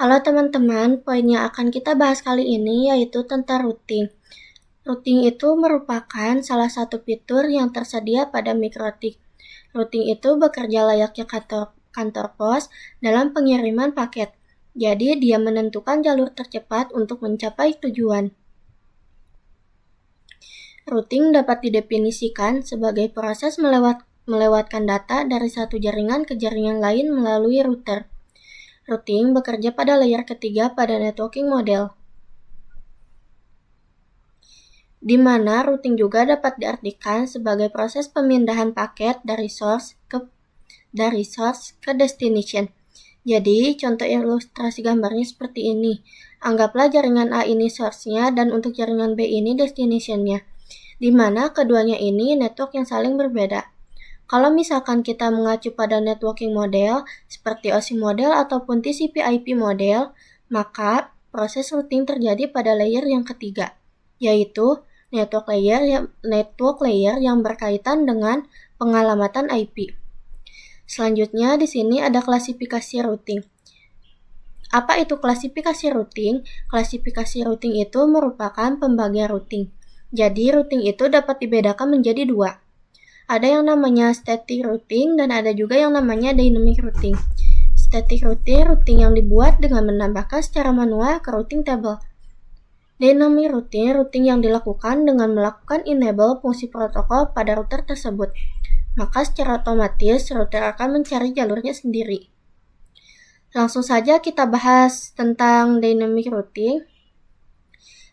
Halo teman-teman, poin yang akan kita bahas kali ini yaitu tentang routing. Routing itu merupakan salah satu fitur yang tersedia pada mikrotik. Routing itu bekerja layaknya kantor pos dalam pengiriman paket. Jadi dia menentukan jalur tercepat untuk mencapai tujuan. Routing dapat didefinisikan sebagai proses melewatkan data dari satu jaringan ke jaringan lain melalui router. Routing bekerja pada layer ketiga pada networking model, di mana routing juga dapat diartikan sebagai proses pemindahan paket dari source ke destination. Jadi, contoh ilustrasi gambarnya seperti ini. Anggaplah jaringan A ini source-nya dan untuk jaringan B ini destination-nya, di mana keduanya ini network yang saling berbeda. Kalau misalkan kita mengacu pada networking model, seperti OSI model ataupun TCP/IP model, maka proses routing terjadi pada layer yang ketiga, yaitu network layer yang berkaitan dengan pengalamatan IP. Selanjutnya di sini ada klasifikasi routing. Apa itu klasifikasi routing? Klasifikasi routing itu merupakan pembagian routing. Jadi routing itu dapat dibedakan menjadi dua. Ada yang namanya static routing dan ada juga yang namanya dynamic routing. Static routing yang dibuat dengan menambahkan secara manual ke routing table. Dynamic routing yang dilakukan dengan melakukan enable fungsi protokol pada router tersebut. Maka secara otomatis router akan mencari jalurnya sendiri. Langsung saja kita bahas tentang dynamic routing.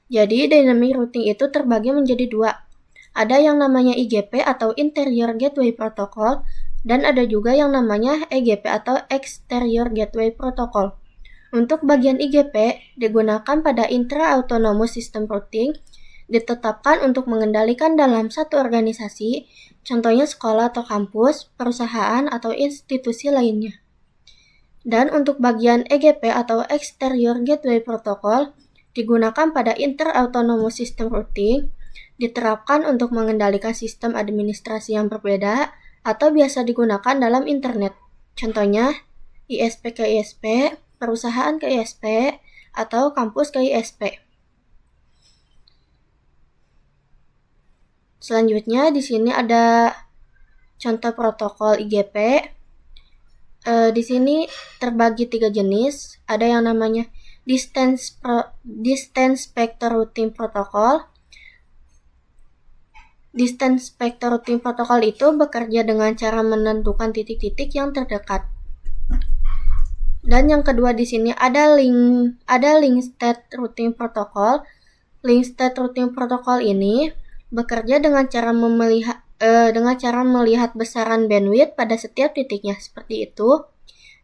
Jadi dynamic routing itu terbagi menjadi dua. Ada yang namanya IGP atau Interior Gateway Protocol dan ada juga yang namanya EGP atau Exterior Gateway Protocol. Untuk bagian IGP digunakan pada Intra-Autonomous System Routing, ditetapkan untuk mengendalikan dalam satu organisasi, contohnya sekolah atau kampus, perusahaan atau institusi lainnya. Dan untuk bagian EGP atau Exterior Gateway Protocol digunakan pada Inter-Autonomous System Routing, diterapkan untuk mengendalikan sistem administrasi yang berbeda atau biasa digunakan dalam internet. Contohnya ISP ke ISP, perusahaan ke ISP, atau kampus ke ISP. Selanjutnya di sini ada contoh protokol IGP. Di sini terbagi 3 jenis. Ada yang namanya Distance Vector Routing Protocol. Distance Vector Routing Protocol itu bekerja dengan cara menentukan titik-titik yang terdekat. Dan yang kedua di sini ada Link State Routing Protocol. Link State Routing Protocol ini bekerja dengan cara melihat besaran bandwidth pada setiap titiknya seperti itu.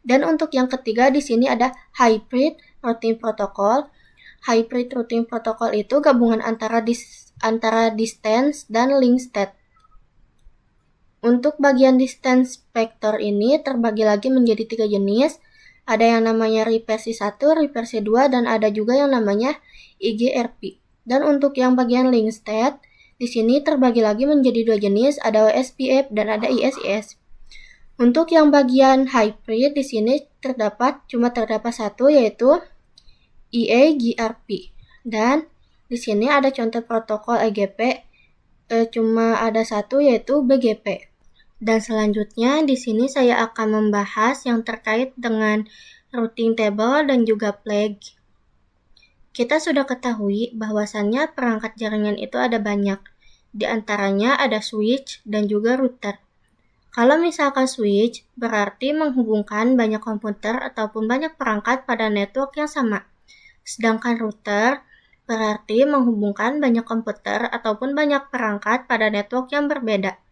Dan untuk yang ketiga di sini ada Hybrid Routing Protocol. Hybrid Routing Protocol itu gabungan antara distance dan link state. Untuk bagian distance vector ini terbagi lagi menjadi 3 jenis. Ada yang namanya reversi 1, reversi 2, dan ada juga yang namanya IGRP. Dan untuk yang bagian link state, di sini terbagi lagi menjadi 2 jenis, ada OSPF dan ada ISIS. Untuk yang bagian hybrid di sini terdapat satu, yaitu IAGRP. Dan di sini ada contoh protokol EGP, cuma ada satu, yaitu BGP. Dan selanjutnya di sini saya akan membahas yang terkait dengan routing table dan juga flag. Kita sudah ketahui bahwasannya perangkat jaringan itu ada banyak. Di antaranya ada switch dan juga router. Kalau misalkan switch berarti menghubungkan banyak komputer ataupun banyak perangkat pada network yang sama. Sedangkan router berarti menghubungkan banyak komputer ataupun banyak perangkat pada network yang berbeda.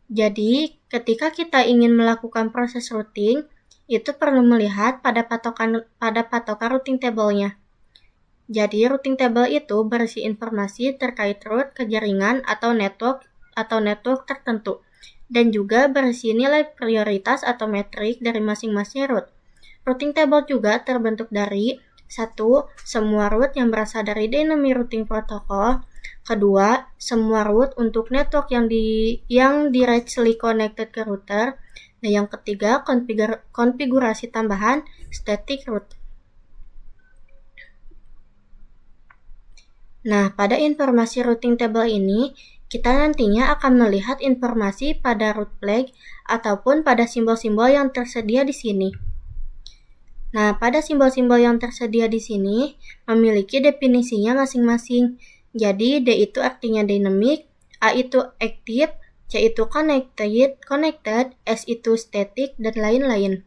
Jadi, ketika kita ingin melakukan proses routing, itu perlu melihat pada patokan routing table-nya. Jadi, routing table itu berisi informasi terkait route ke jaringan atau network tertentu, dan juga berisi nilai prioritas atau metrik dari masing-masing route. Routing table juga terbentuk dari 1. Semua route yang berasal dari Dynamic Routing Protocol. Kedua, semua route untuk network yang directly connected ke router. Nah, yang ketiga, konfigurasi tambahan static root. Nah, pada informasi routing table ini, kita nantinya akan melihat informasi pada root flag ataupun pada simbol-simbol yang tersedia di sini. Nah, pada simbol-simbol yang tersedia di sini memiliki definisinya masing-masing. Jadi, D itu artinya dynamic, A itu active, C itu connected, S itu static, dan lain-lain.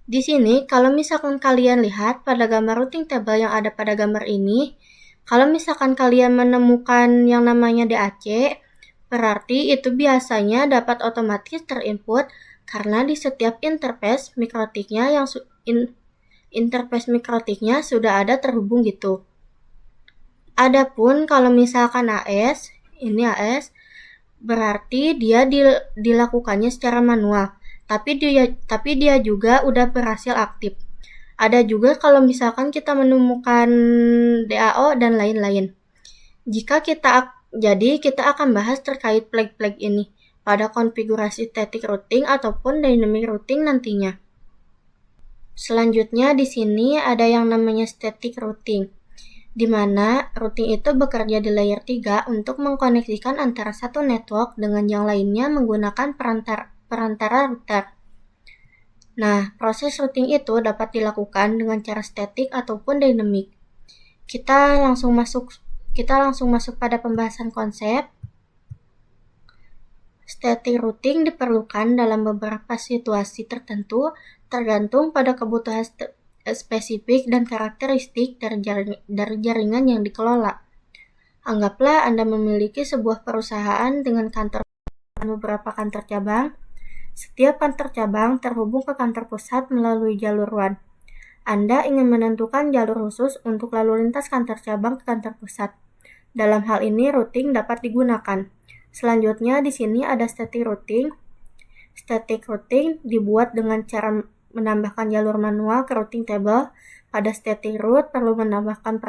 Di sini, kalau misalkan kalian lihat pada gambar routing table yang ada pada gambar ini, kalau misalkan kalian menemukan yang namanya DAC, berarti itu biasanya dapat otomatis terinput karena di setiap interface mikrotiknya sudah ada terhubung gitu. Adapun kalau misalkan AS, ini AS, berarti dia dilakukannya secara manual, tapi dia juga udah berhasil aktif. Ada juga kalau misalkan kita menemukan DAO dan lain-lain. Jadi kita akan bahas terkait flag-flag ini pada konfigurasi static routing ataupun dynamic routing nantinya. Selanjutnya di sini ada yang namanya static routing, di mana routing itu bekerja di layer 3 untuk mengkoneksikan antara satu network dengan yang lainnya menggunakan perantara router. Nah, proses routing itu dapat dilakukan dengan cara static ataupun dynamic. Kita langsung masuk pada pembahasan konsep. Static routing diperlukan dalam beberapa situasi tertentu tergantung pada kebutuhan spesifik dan karakteristik dari jaringan yang dikelola. Anggaplah Anda memiliki sebuah perusahaan dengan beberapa kantor cabang. Setiap kantor cabang terhubung ke kantor pusat melalui jalur WAN. Anda ingin menentukan jalur khusus untuk lalu lintas kantor cabang ke kantor pusat. Dalam hal ini, routing dapat digunakan. Selanjutnya, di sini ada static routing. Static routing dibuat dengan cara menambahkan jalur manual ke routing table. Pada static route perlu menambahkan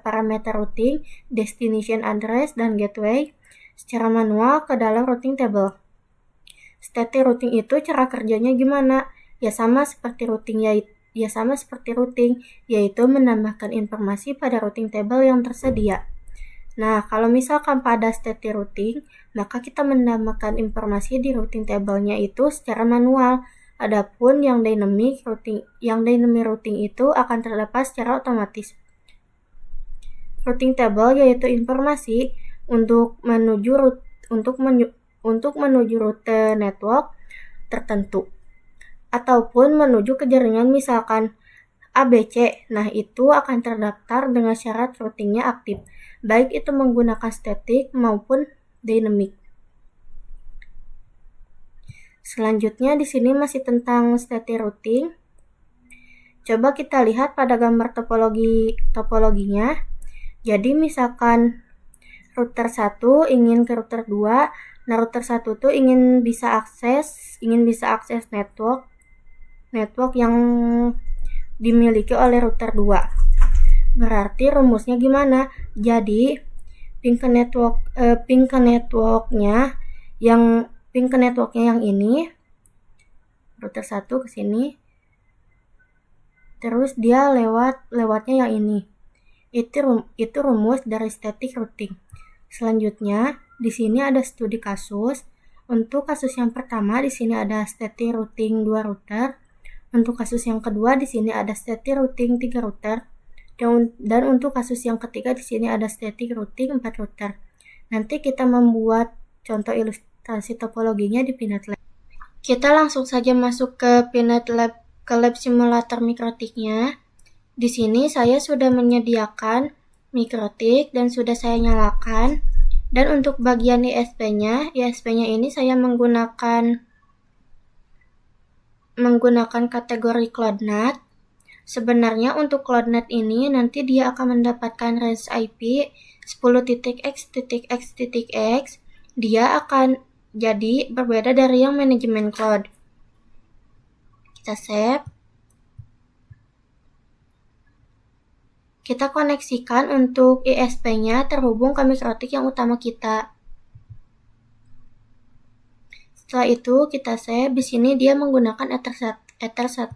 parameter routing, destination address, dan gateway secara manual ke dalam routing table. Static routing itu cara kerjanya gimana? Ya sama seperti routing, yaitu menambahkan informasi pada routing table yang tersedia. Nah, kalau misalkan pada static routing, maka kita menambahkan informasi di routing table-nya itu secara manual. Adapun yang dynamic routing itu akan terdapat secara otomatis. Routing table yaitu informasi untuk menuju rute network tertentu ataupun menuju ke jaringan misalkan ABC. Nah, itu akan terdaftar dengan syarat routingnya aktif, baik itu menggunakan static maupun dynamic. Selanjutnya di sini masih tentang static routing. Coba kita lihat pada gambar topologinya. Jadi misalkan router 1 ingin ke router 2, nah router 1 tuh ingin bisa akses network yang dimiliki oleh router 2. Berarti rumusnya gimana? Jadi ping ke networknya yang ini, router 1 ke sini, terus dia lewatnya yang ini. Itu rumus dari static routing. Selanjutnya, di sini ada studi kasus. Untuk kasus yang pertama, di sini ada static routing 2 router. Untuk kasus yang kedua, di sini ada static routing 3 router. Dan untuk kasus yang ketiga, di sini ada static routing 4 router. Nanti kita membuat contoh ilustrasi topologinya di Pinet Lab. Kita langsung saja masuk ke Pinet Lab, ke lab simulator mikrotiknya. Di sini saya sudah menyediakan mikrotik dan sudah saya nyalakan. Dan untuk bagian ISP-nya ini saya menggunakan kategori CloudNAT. Sebenarnya untuk CloudNAT ini nanti dia akan mendapatkan range IP 10.x.x.x. Dia akan jadi berbeda dari yang manajemen cloud. Kita save. Kita koneksikan untuk ISP-nya terhubung ke mikrotik yang utama kita. Setelah itu kita save. Di sini dia menggunakan Ether 1.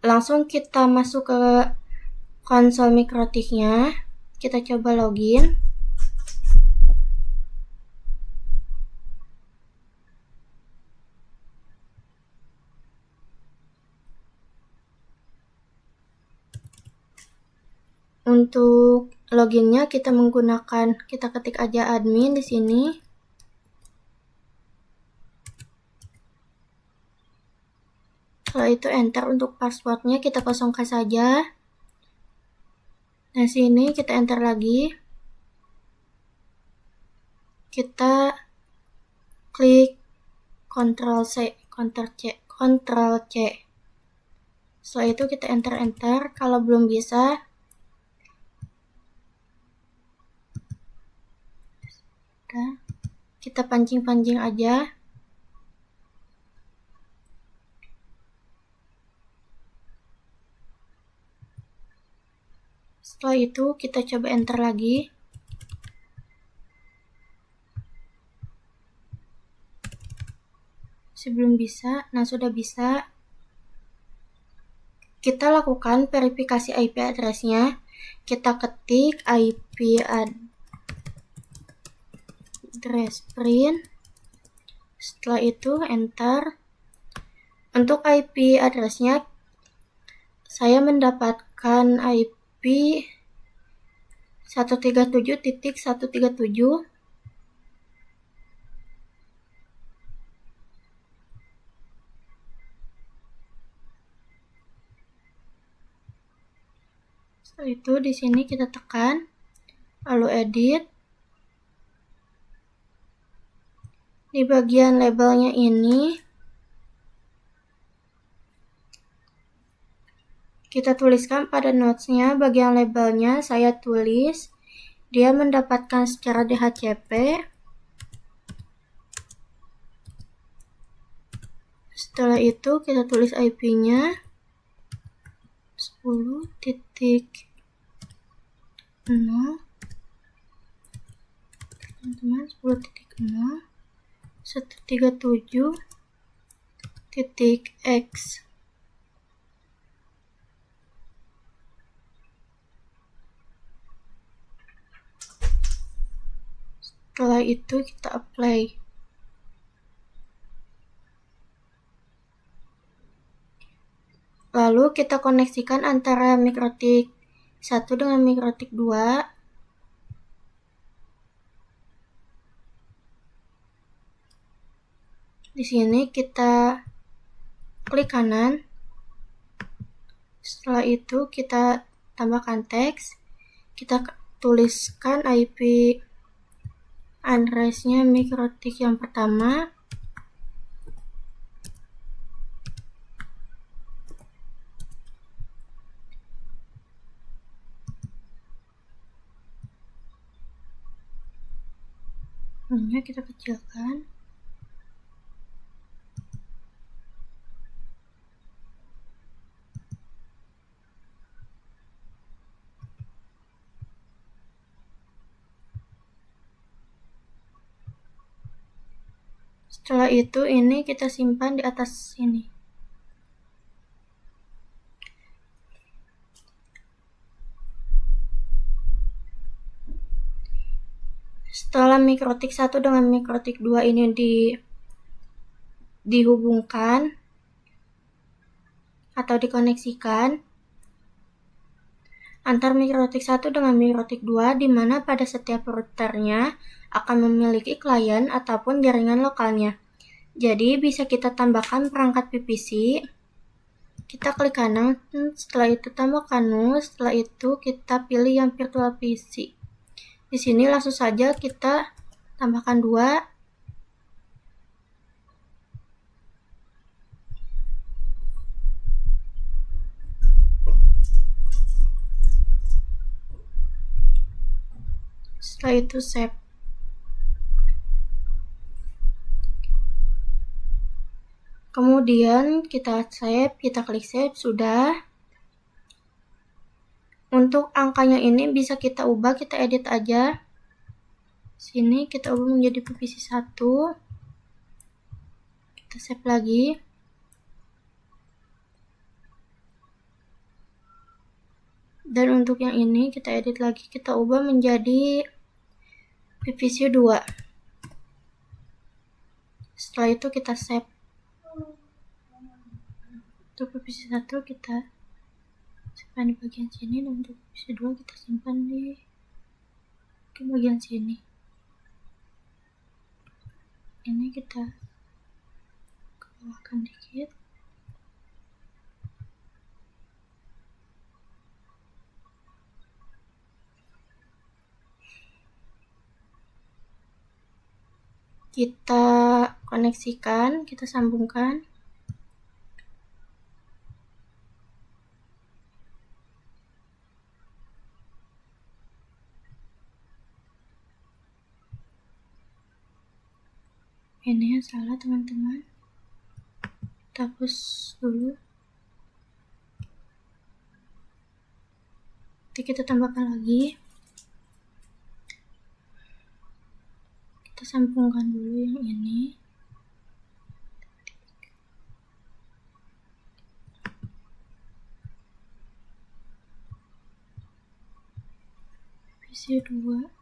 Langsung kita masuk ke konsol MikroTik-nya. Kita coba login. Untuk loginnya kita ketik aja admin di sini. Setelah itu enter untuk passwordnya, kita kosongkan saja. Nah, sini kita enter lagi. Kita klik Ctrl C. Setelah itu kita enter. Kalau belum bisa, kita pancing-pancing aja. Setelah itu kita coba enter lagi. Sebelum bisa, nah sudah bisa. Kita lakukan verifikasi IP address-nya. Kita ketik IP address print. Setelah itu enter. Untuk IP address-nya, saya mendapatkan IP 137.137. Setelah itu di sini kita tekan, lalu edit. Di bagian labelnya ini, kita tuliskan pada notes-nya, bagian labelnya saya tulis, dia mendapatkan secara DHCP. Setelah itu kita tulis IP-nya 10.0, teman-teman, 10.0 137.x. Setelah itu kita apply. Lalu kita koneksikan antara MikroTik 1 dengan MikroTik 2. Di sini kita klik kanan. Setelah itu kita tambahkan teks. Kita tuliskan IP address-nya MikroTik yang pertama. Ini kita kecilkan. Setelah itu ini kita simpan di atas sini. Setelah MikroTik 1 dengan MikroTik 2 ini dihubungkan atau dikoneksikan antar MikroTik 1 dengan MikroTik 2, di mana pada setiap routernya akan memiliki klien ataupun jaringan lokalnya. Jadi bisa kita tambahkan perangkat PVC. Kita klik kanan, setelah itu tambahkan NUS, setelah itu kita pilih yang virtual PC. Di sini langsung saja kita tambahkan 2. Setelah itu save. Kemudian Kemudian kita save, kita klik save, sudah. Untuk angkanya ini bisa kita ubah, kita edit aja. Sini kita ubah menjadi PVC 1. Kita save lagi. Dan untuk yang ini kita edit lagi, kita ubah menjadi PVC 2. Setelah itu kita save. Untuk PVC 1 kita simpan di bagian sini, dan untuk PVC 2 kita simpan di bagian sini. Ini kita bawahkan dikit. Kita koneksikan, kita sambungkan. Ini yang salah teman-teman, kita hapus dulu. Nanti kita tambahkan lagi. Kita sambungkan dulu yang ini. PVC 2.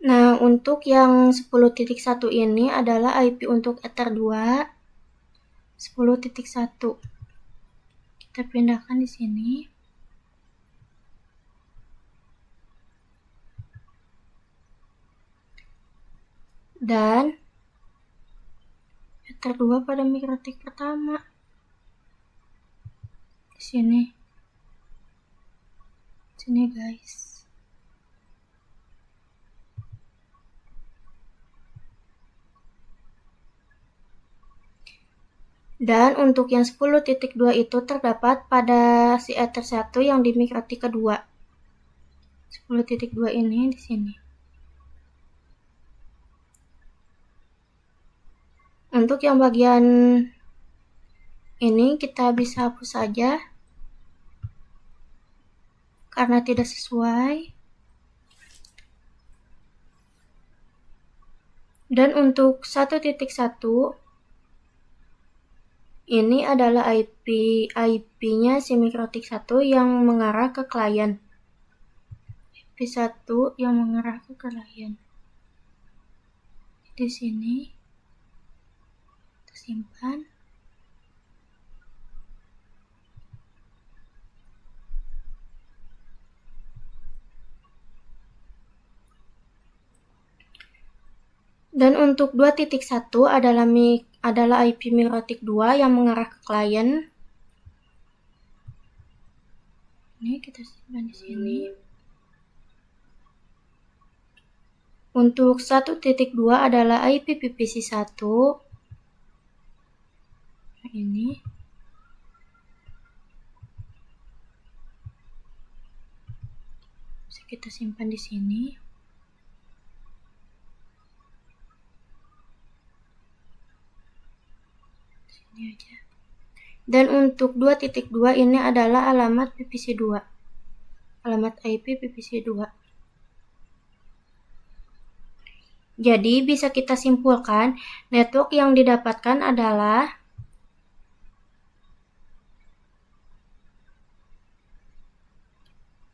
Nah, untuk yang 10.1 ini adalah IP untuk Ether 2 10.1. Kita pindahkan di sini. Dan Ether 2 pada MikroTik pertama. Di sini. Sini guys. Dan untuk yang 10.2 itu terdapat pada si Ether 1 yang di MikroTik kedua. 10.2 ini di sini. Untuk yang bagian ini kita bisa hapus saja karena tidak sesuai. Dan untuk 1.1 ini adalah IP-nya si MikroTik 1 yang mengarah ke klien. IP1 yang mengarah ke klien. Di sini kita simpan. Dan untuk 2.1 adalah IP MikroTik 2 yang mengarah ke klien. Ini kita simpan di sini. Untuk 1.2 adalah IP PVC 1. Nah, ini. Bisa kita simpan di sini. Sini aja. Dan untuk 2.2 ini adalah alamat PVC 2. Alamat IP PVC 2. Jadi bisa kita simpulkan network yang didapatkan adalah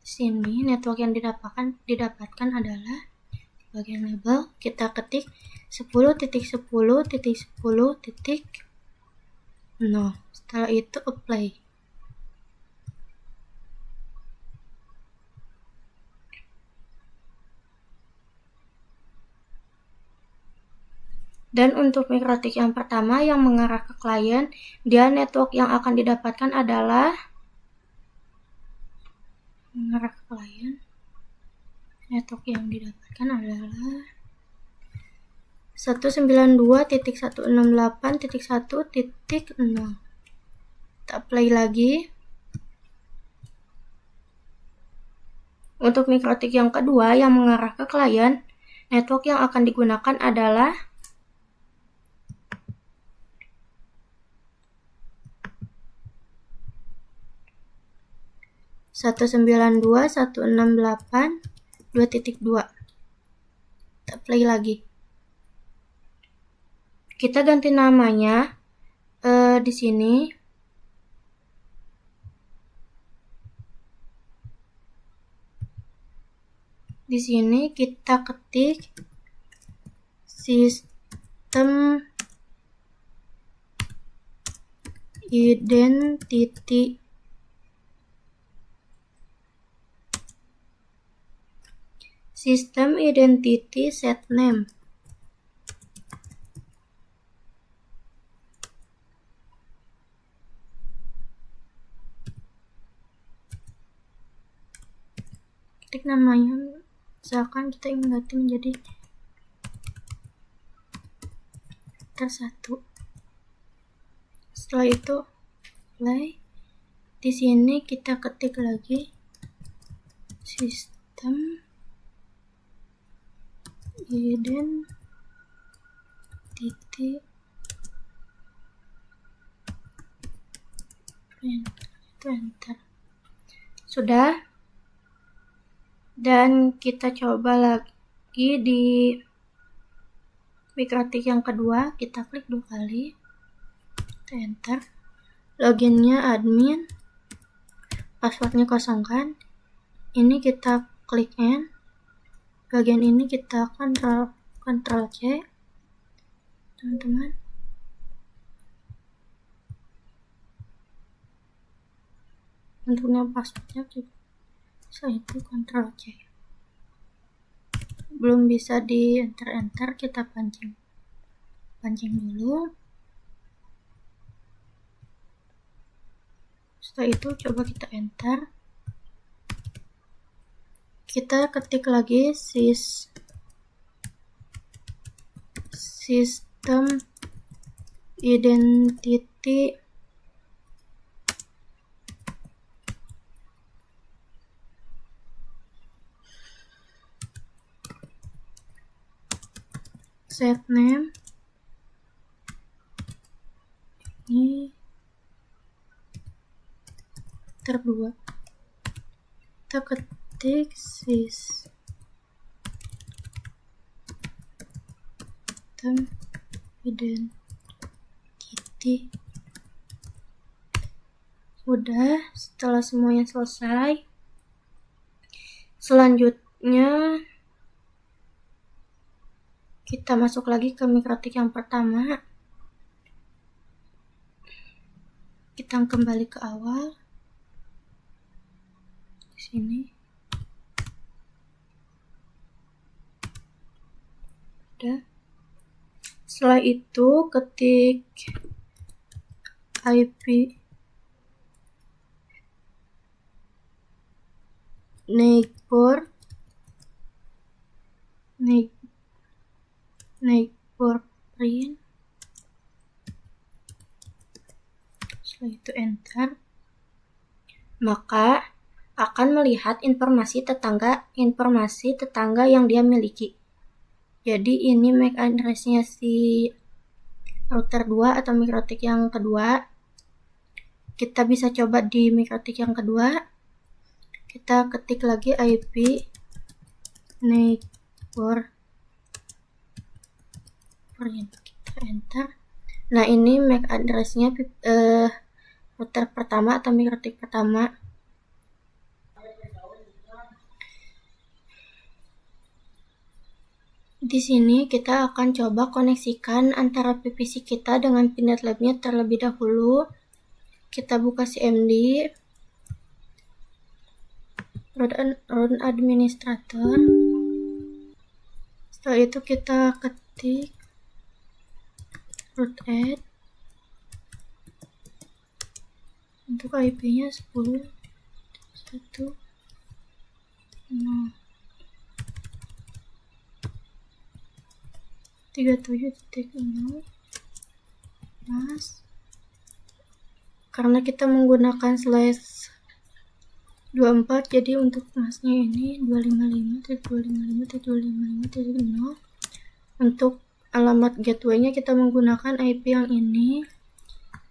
sini. Network yang didapatkan adalah di bagian label kita ketik 10.10.10.0. Setelah itu apply. Dan untuk MikroTik yang pertama yang mengarah ke klien, dia network yang akan didapatkan adalah mengarah ke klien. Network yang didapatkan adalah 192.168.1.0. Kita play lagi. Untuk mikrotik yang kedua yang mengarah ke klien, network yang akan digunakan adalah 192.168.2.2. Kita play lagi. Kita ganti namanya di sini. Di sini kita ketik sistem identity set name. Ketik namanya, misalkan kita ingin ganti menjadi router 1. Setelah itu play. Di sini kita ketik lagi sistem identity enter. Sudah. Dan kita coba lagi di mikrotik yang kedua, kita klik 2 kali, kita enter. Loginnya admin, passwordnya kosongkan. Ini kita klik N. Bagian ini kita Ctrl C, teman-teman. Bentuknya passwordnya juga. Setelah itu Ctrl C. Belum bisa di enter, kita pancing dulu. Setelah itu coba kita enter. Kita ketik lagi sistem identity set name. Ini router 2. Kita ketik sistem identity. Udah, setelah semuanya selesai, selanjutnya kita masuk lagi ke mikrotik yang pertama. Kita kembali ke awal. Di sini. Udah. Setelah itu ketik IP neighbor print. Setelah itu enter. Maka akan melihat informasi tetangga yang dia miliki. Jadi ini MAC address-nya si router 2 atau mikrotik yang kedua. Kita bisa coba di mikrotik yang kedua. Kita ketik lagi IP neighbor print. Kita enter. Nah, ini MAC address-nya router pertama atau mikrotik pertama. Di sini kita akan coba koneksikan antara PVC kita dengan Pinet Lab-nya terlebih dahulu. Kita buka CMD, root administrator. Setelah itu kita ketik root add. Untuk IP-nya 10.1.0. Mas karena kita menggunakan slash 24, jadi untuk masnya ini 255.255.255.0. Untuk alamat gateway-nya kita menggunakan IP yang ini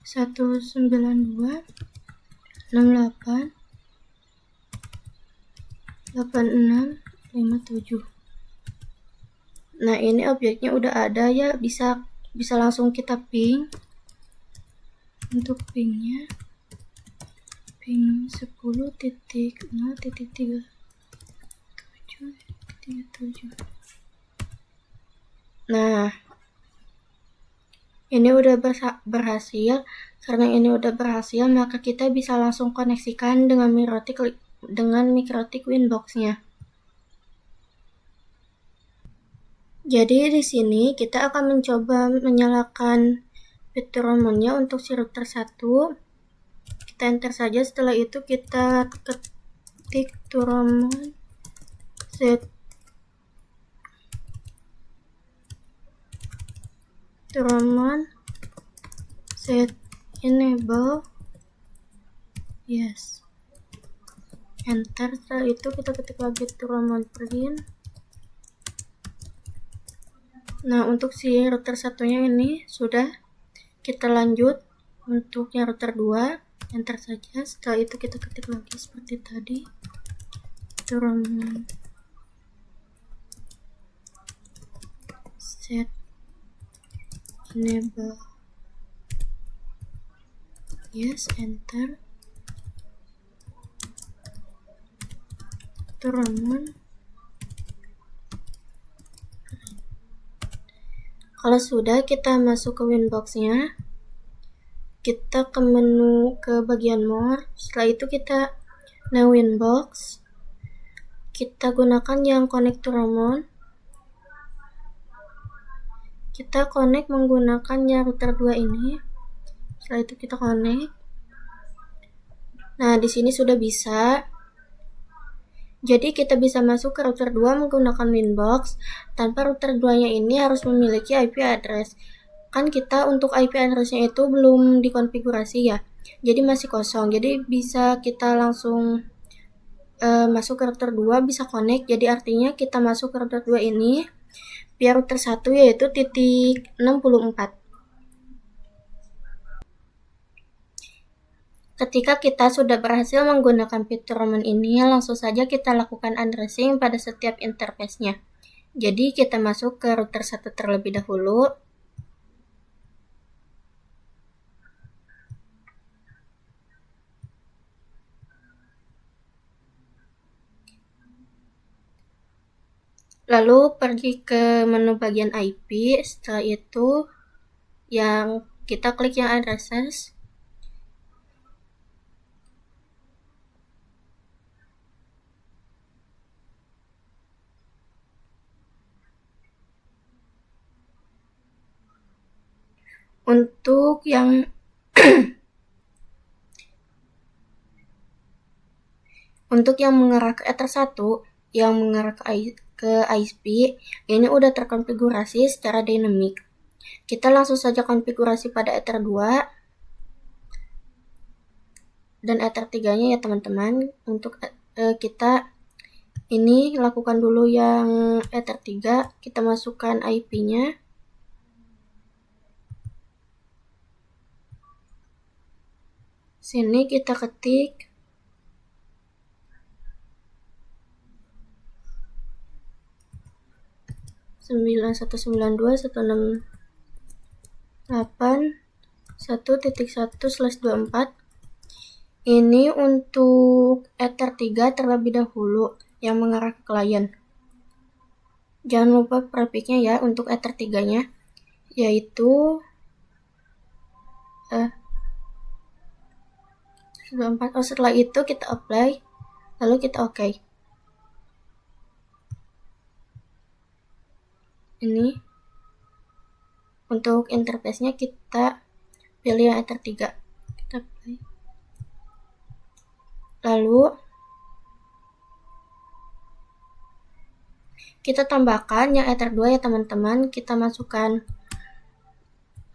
192.68.8657. Nah, ini objeknya udah ada ya, bisa langsung kita ping. Untuk pingnya ping 10.0.37.37. Nah, ini udah berhasil. Karena ini udah berhasil, maka kita bisa langsung koneksikan dengan MikroTik Winbox-nya. Jadi di sini kita akan mencoba menyalakan fitur romonnya untuk si router 1. Kita enter saja, setelah itu kita ketik turomon set enable, yes, enter. Setelah itu kita ketik lagi turomon print. Nah, untuk si router satunya ini sudah. Kita lanjut untuk yang router 2, enter saja. Setelah itu kita ketik lagi seperti tadi turomon set enable, yes, enter. Turomon. Kalau sudah, kita masuk ke Winbox-nya. Kita ke menu ke bagian more. Setelah itu kita new Winbox. Kita gunakan yang connect to Ramon. Kita connect menggunakan yang router 2 ini. Setelah itu kita connect. Nah, di sini sudah bisa. Jadi kita bisa masuk ke router 2 menggunakan Winbox tanpa router 2-nya ini harus memiliki IP address. Kan kita untuk IP address-nya itu belum dikonfigurasi ya. Jadi masih kosong. Jadi bisa kita langsung masuk ke router 2, bisa connect. Jadi artinya kita masuk ke router 2 ini via router 1 yaitu titik 64. Ketika kita sudah berhasil menggunakan fitur roman ini, langsung saja kita lakukan addressing pada setiap interface-nya. Jadi kita masuk ke router 1 terlebih dahulu. Lalu pergi ke menu bagian IP, setelah itu yang kita klik yang addresses. Untuk yang mengarah ke Ether 1, yang mengarah ke ISP, ini udah terkonfigurasi secara dynamic. Kita langsung saja konfigurasi pada Ether 2 dan Ether 3-nya ya teman-teman. Untuk kita ini lakukan dulu yang Ether 3, kita masukkan IP-nya. Sini kita ketik 9192.168.1.1/24. Ini untuk Ether 3 terlebih dahulu yang mengarah ke klien. Jangan lupa prefixnya ya untuk Ether 3-nya, yaitu 4. Setelah itu kita apply, lalu kita OK. Ini untuk interface-nya kita pilih yang Ether 3. Kita apply. Lalu kita tambahkan yang Ether 2 ya teman-teman. Kita masukkan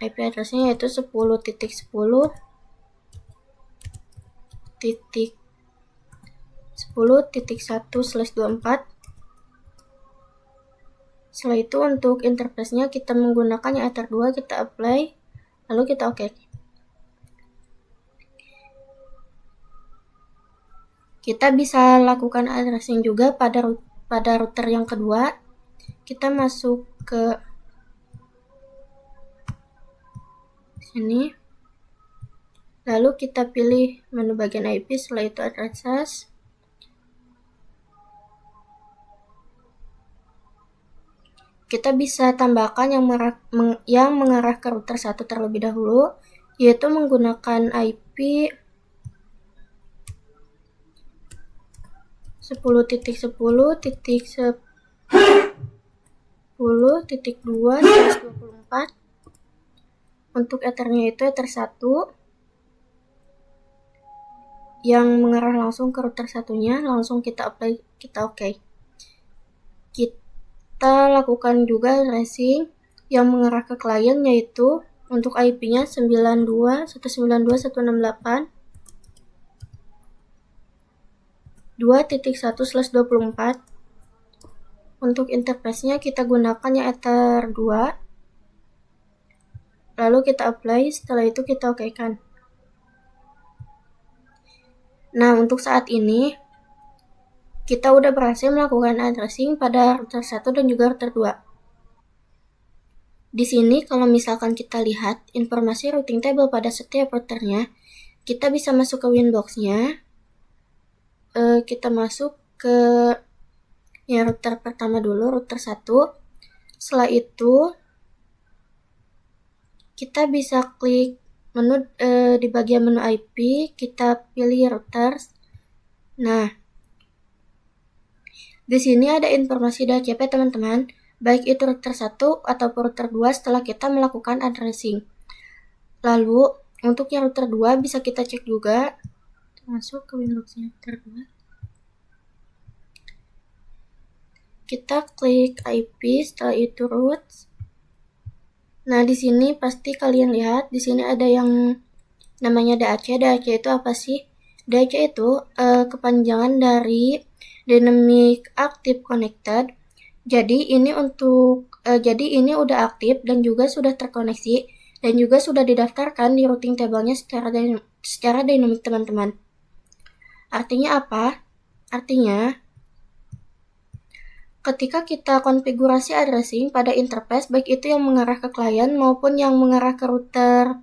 IP address-nya yaitu 10.10 10.1/24. Setelah itu untuk interface-nya kita menggunakan yang Ether2, kita apply, lalu kita oke. Kita bisa lakukan addressing juga pada router yang kedua. Kita masuk ke sini, lalu kita pilih menu bagian IP, setelah itu addresses. Kita bisa tambahkan yang mengarah ke router 1 terlebih dahulu, yaitu menggunakan IP 10.10.10.2/24. Untuk ethernya itu ether 1 yang mengarah langsung ke router satunya, langsung kita apply, kita oke. Kita lakukan juga addressing yang mengarah ke klien, yaitu untuk IP-nya 92.192.168 2.1/24. Untuk interface-nya kita gunakan yang Ether 2. Lalu kita apply, setelah itu kita okekan. Nah, untuk saat ini kita udah berhasil melakukan addressing pada router 1 dan juga router 2. Di sini kalau misalkan kita lihat informasi routing table pada setiap routernya, kita bisa masuk ke Winbox-nya. Kita masuk ke yang router pertama dulu, router 1. Setelah itu kita bisa klik menu di bagian menu IP, kita pilih routers. Nah, di sini ada informasi DHCP teman-teman, baik itu router 1 atau router 2 setelah kita melakukan addressing. Lalu untuk yang router 2 bisa kita cek juga. Masuk ke Windows-nya router 2. Kita klik IP, setelah itu root. Nah, di sini pasti kalian lihat, di sini ada yang namanya DAC. DAC itu apa sih? DAC itu kepanjangan dari Dynamic Active Connected. Jadi ini udah aktif dan juga sudah terkoneksi dan juga sudah didaftarkan di routing table-nya secara dynamic teman-teman. Artinya apa? Artinya ketika kita konfigurasi addressing pada interface, baik itu yang mengarah ke klien maupun yang mengarah ke router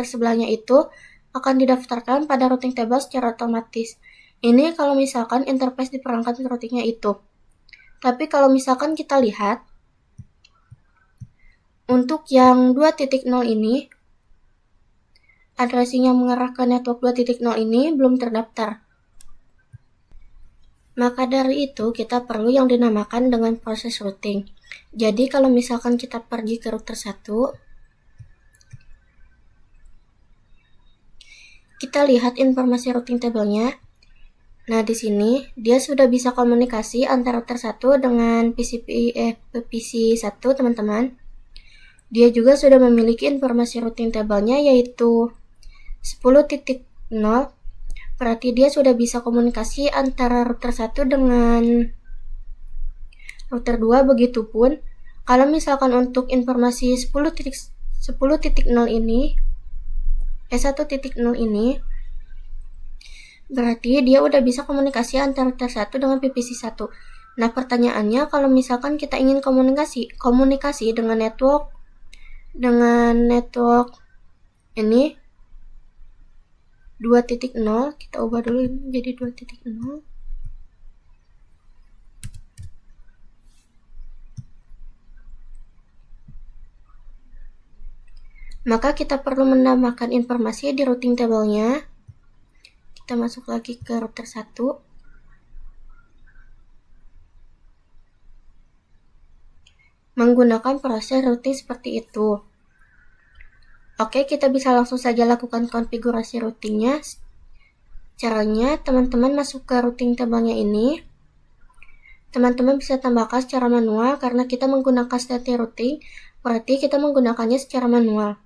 sebelahnya, itu akan didaftarkan pada routing table secara otomatis. Ini kalau misalkan interface di perangkat routingnya itu. Tapi kalau misalkan kita lihat untuk yang 2.0 ini, addressing yang mengarah ke network 2.0 ini belum terdaftar. Maka dari itu kita perlu yang dinamakan dengan proses routing. Jadi kalau misalkan kita pergi ke router 1, kita lihat informasi routing table-nya. Nah, di sini dia sudah bisa komunikasi antara router 1 dengan PC 1, teman-teman. Dia juga sudah memiliki informasi routing table-nya yaitu 10.0. Berarti dia sudah bisa komunikasi antara router 1 dengan router 2. Begitupun kalau misalkan untuk informasi 10.0 ini 1.0 ini, berarti dia udah bisa komunikasi antara router 1 dengan PPC 1. Nah, pertanyaannya kalau misalkan kita ingin komunikasi dengan network ini 2.0, kita ubah dulu ini jadi 2.0. Maka kita perlu menambahkan informasi di routing table-nya. Kita masuk lagi ke router 1. Menggunakan proses routing seperti itu. Oke, kita bisa langsung saja lakukan konfigurasi routingnya. Caranya, teman-teman masuk ke routing table-nya ini. Teman-teman bisa tambahkan secara manual karena kita menggunakan static routing, berarti kita menggunakannya secara manual.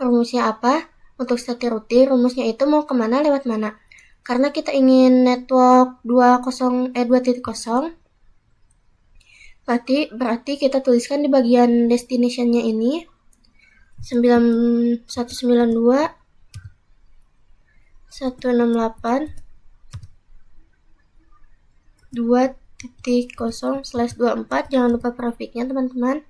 Rumusnya apa? Untuk STT rumusnya itu mau kemana lewat mana. Karena kita ingin network 2.0 berarti kita tuliskan di bagian destination-nya ini 192.168.2.0/24. Jangan lupa prefixnya teman-teman.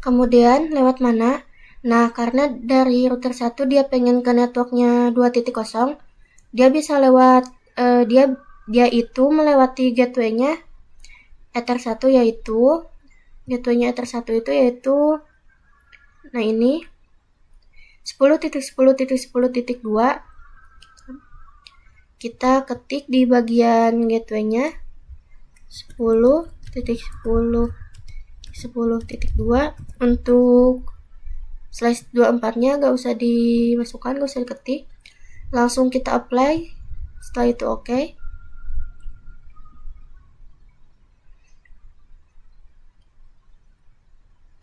Kemudian lewat mana? Nah, karena dari router 1 dia pengen ke networknya 2.0, dia bisa lewat dia itu melewati gateway-nya Ether 1 yaitu gateway-nya Ether 1 itu yaitu nah ini 10.10.10.2. Kita ketik di bagian gateway-nya 10.10.10.2. Untuk /24-nya gak usah dimasukkan, gak usah diketik, langsung kita apply. Setelah itu oke.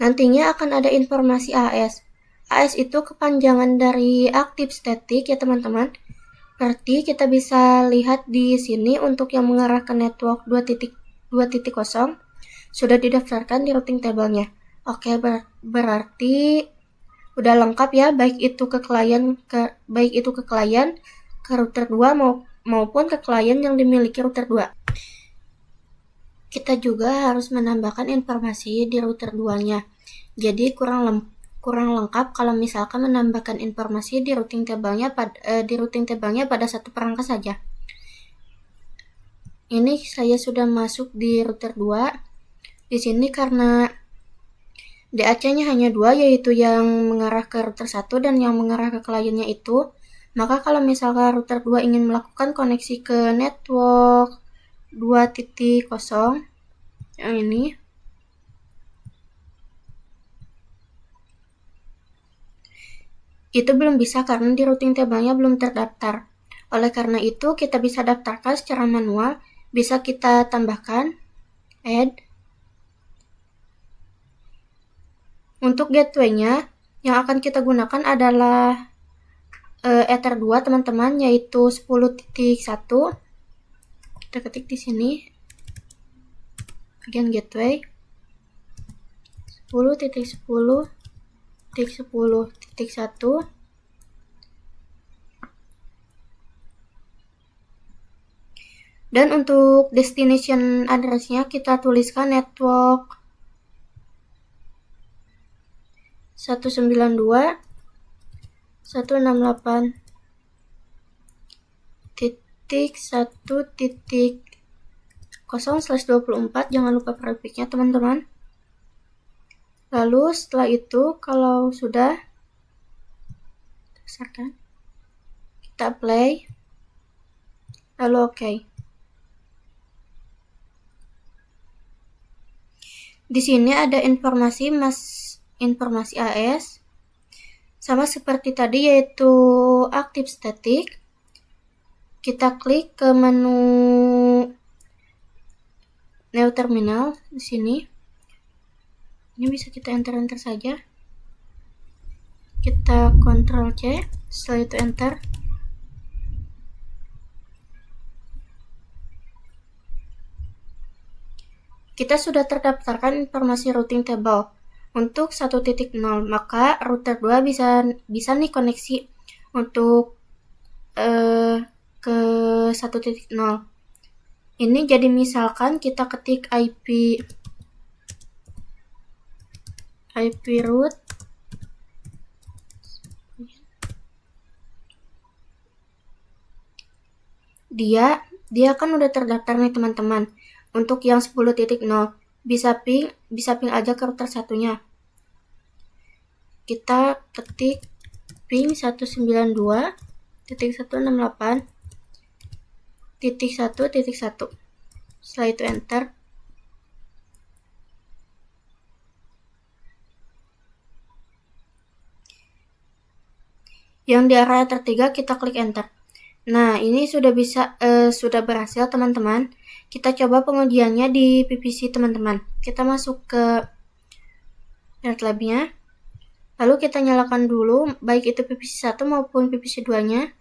Nantinya akan ada informasi AS. AS itu kepanjangan dari active static ya teman-teman. Berarti kita bisa lihat di sini untuk yang mengarah ke network 2.0 sudah didaftarkan di routing table-nya. Oke, berarti udah lengkap ya, baik itu ke klien, ke router 2 maupun ke klien yang dimiliki router 2. Kita juga harus menambahkan informasi di router 2-nya. Jadi kurang lengkap kalau misalkan menambahkan informasi di routing table-nya pada satu perangkat saja. Ini saya sudah masuk di router 2. Di sini karena DAC-nya hanya 2, yaitu yang mengarah ke router 1 dan yang mengarah ke kliennya itu. Maka kalau misalkan router 2 ingin melakukan koneksi ke network 2.0 yang ini, itu belum bisa karena di routing table-nya belum terdaftar. Oleh karena itu, kita bisa daftarkan secara manual. Bisa kita tambahkan add. Untuk gateway-nya yang akan kita gunakan adalah Ether 2 teman-teman, yaitu 10.1. Kita ketik di sini bagian gateway 10.10.10.1. Dan untuk destination address-nya kita tuliskan network 192.168.1.0/24. Jangan lupa prefixnya teman-teman. Lalu setelah itu kalau sudah berdasarkan, kita apply, lalu oke. Di sini ada informasi AS sama seperti tadi, yaitu active static. Kita klik ke menu new terminal di sini. Ini bisa kita enter saja. Kita Ctrl C, setelah itu enter. Kita sudah terdaftarkan informasi routing table untuk 1.0, maka router 2 bisa nih koneksi untuk ke 1.0. Ini jadi misalkan kita ketik IP root dia kan udah terdaftar nih teman-teman. Untuk yang 10.0 bisa ping aja ke router satunya. Kita ketik ping 192.168.1.1. Setelah itu enter. Yang di area tertiga kita klik enter. Nah, ini sudah berhasil teman-teman. Kita coba pengujiannya di PVC teman-teman. Kita masuk ke NetLab-nya. Lalu kita nyalakan dulu, baik itu PVC 1 maupun PVC 2-nya.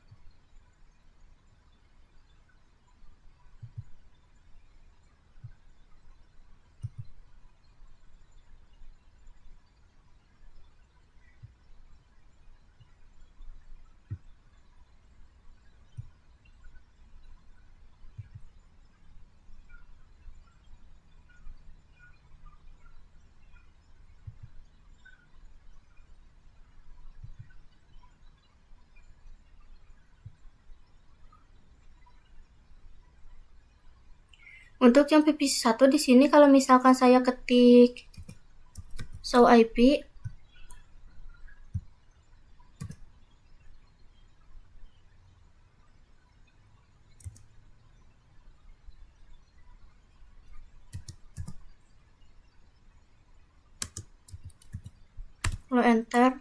Untuk yang PVC 1 di sini kalau misalkan saya ketik show IP, lalu enter.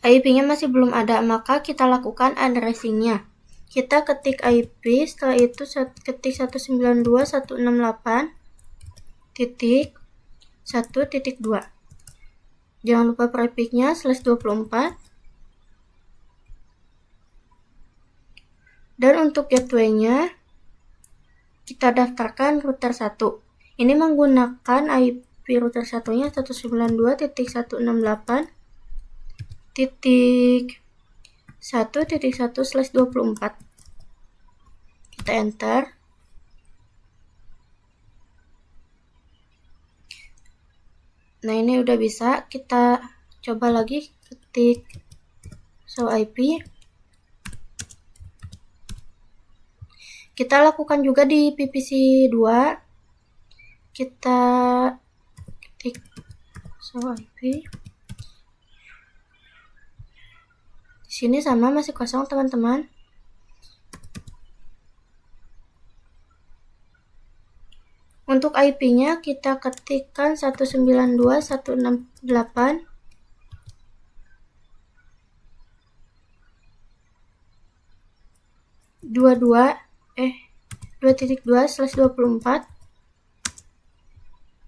IP-nya masih belum ada, maka kita lakukan addressing-nya. Kita ketik IP, setelah itu ketik 192.168.1.2. Jangan lupa prefix-nya /24. Dan untuk gateway-nya, kita daftarkan router 1. Ini menggunakan IP router 1-nya 192.168.1.1/24. Kita enter. Nah, ini udah bisa. Kita coba lagi ketik show IP. Kita lakukan juga di PVC 2. Kita ketik show IP. Di sini sama, masih kosong teman-teman. Untuk IP-nya kita ketikkan 192.168.2.2/24.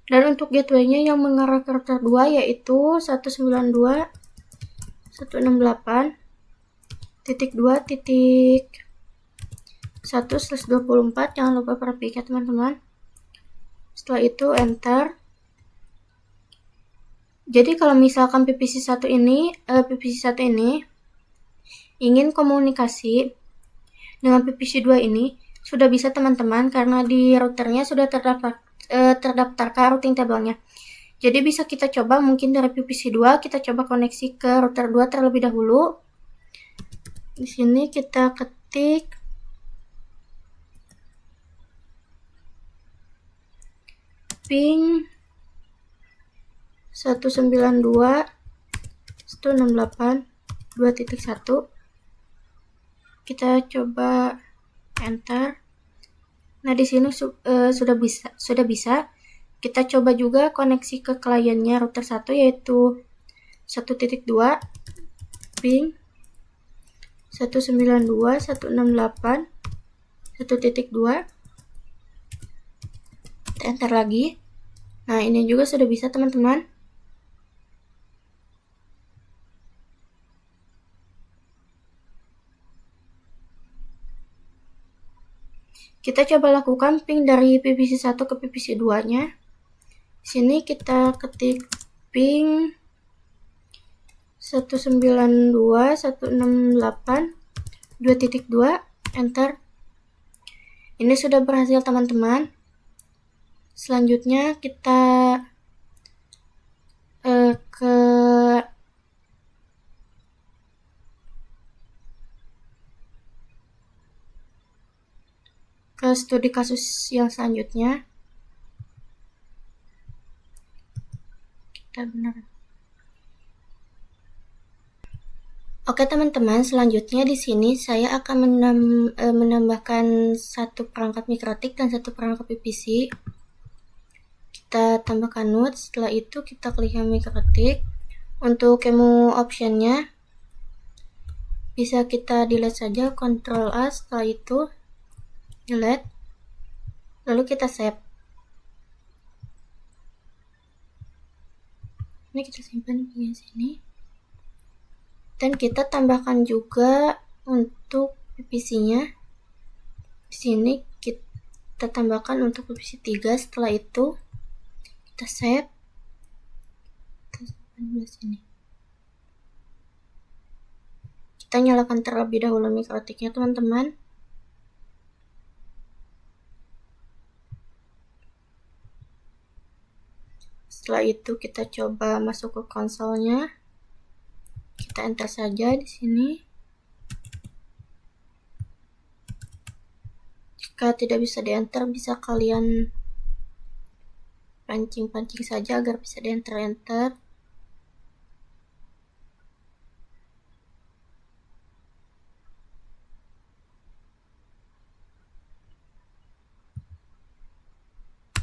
Dan untuk gateway-nya yang mengarah ke router 2 yaitu 192.168.2.1/24. Jangan lupa prefix-nya teman-teman. Setelah itu enter. Jadi kalau misalkan PVC 1 ini ingin komunikasi dengan PVC 2 ini, sudah bisa teman-teman, karena di routernya sudah terdaftar routing table-nya. Jadi bisa kita coba, mungkin dari PVC 2 kita coba koneksi ke router 2 terlebih dahulu. Di sini kita ketik ping 192.168.2.1. Kita coba enter. Nah, di sini sudah bisa. Kita coba juga koneksi ke kliennya router 1 yaitu 1.2 ping 192.168.1.2. Kita enter lagi. Nah, ini juga sudah bisa teman-teman. Kita coba lakukan ping dari PVC 1 ke PVC 2-nya. Sini kita ketik ping 192.168.2.2, enter. Ini sudah berhasil teman-teman. Selanjutnya kita ke studi kasus yang selanjutnya. Oke teman-teman, selanjutnya di sini saya akan menambahkan satu perangkat mikrotik dan satu perangkat PVC. Kita tambahkan node, setelah itu kita klik yang mikrotik. Untuk kemu optionnya bisa kita delete saja, Ctrl A, setelah itu delete. lalu kita save. Ini kita simpan di bagian sini, dan kita tambahkan juga untuk PVC-nya. Di sini kita tambahkan untuk PVC 3. Setelah itu kita save. Kita simpan di sini. Kita nyalakan terlebih dahulu mikrotiknya, teman-teman. Setelah itu kita coba masuk ke konsolnya. Kita enter saja di sini. Jika tidak bisa di-enter, bisa kalian pancing-pancing saja agar bisa di-enter.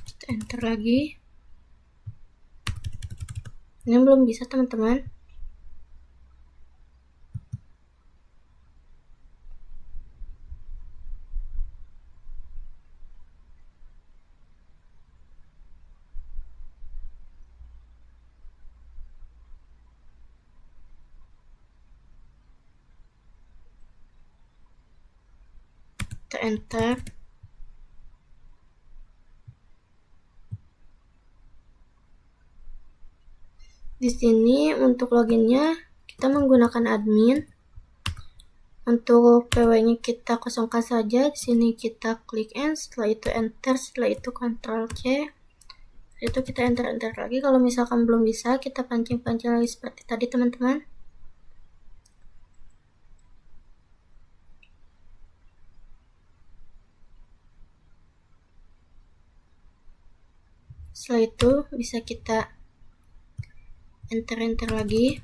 Kita enter lagi. Ini belum bisa, teman-teman. Kita enter. Di sini untuk loginnya kita menggunakan admin. Untuk PW-nya kita kosongkan saja. Di sini kita klik N, setelah itu enter, setelah itu Ctrl C. Setelah itu kita enter lagi. Kalau misalkan belum bisa, kita pancing-pancing lagi seperti tadi, teman-teman. Setelah itu bisa kita enter lagi.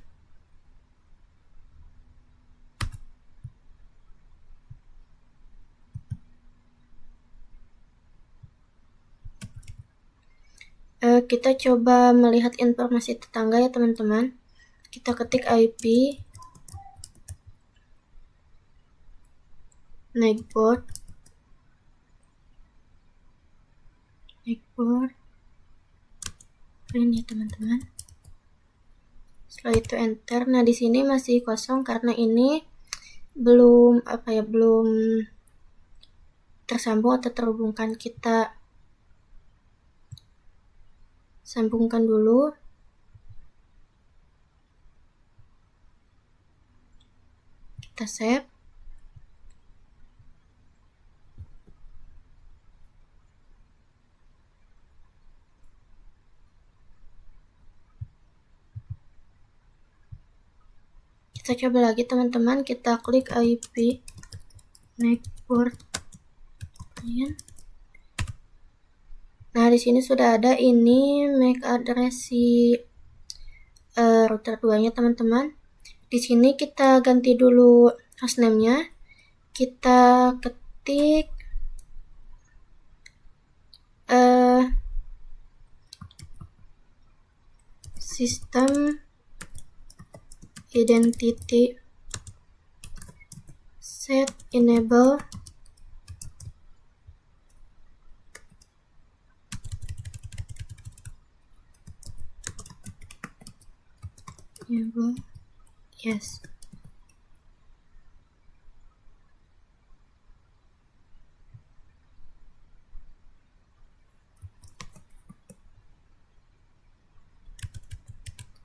Kita coba melihat informasi tetangga ya, teman-teman. Kita ketik IP neighbor ini, teman-teman. Setelah itu enter. Nah, di sini masih kosong karena ini belum belum tersambung atau terhubungkan. Kita sambungkan dulu. Kita save. Kita coba lagi, teman-teman. Kita klik IP network. Nah, di sini sudah ada ini MAC address si router 2-nya, teman-teman. Di sini kita ganti dulu hostname-nya. Kita ketik sistem identity set enable yes.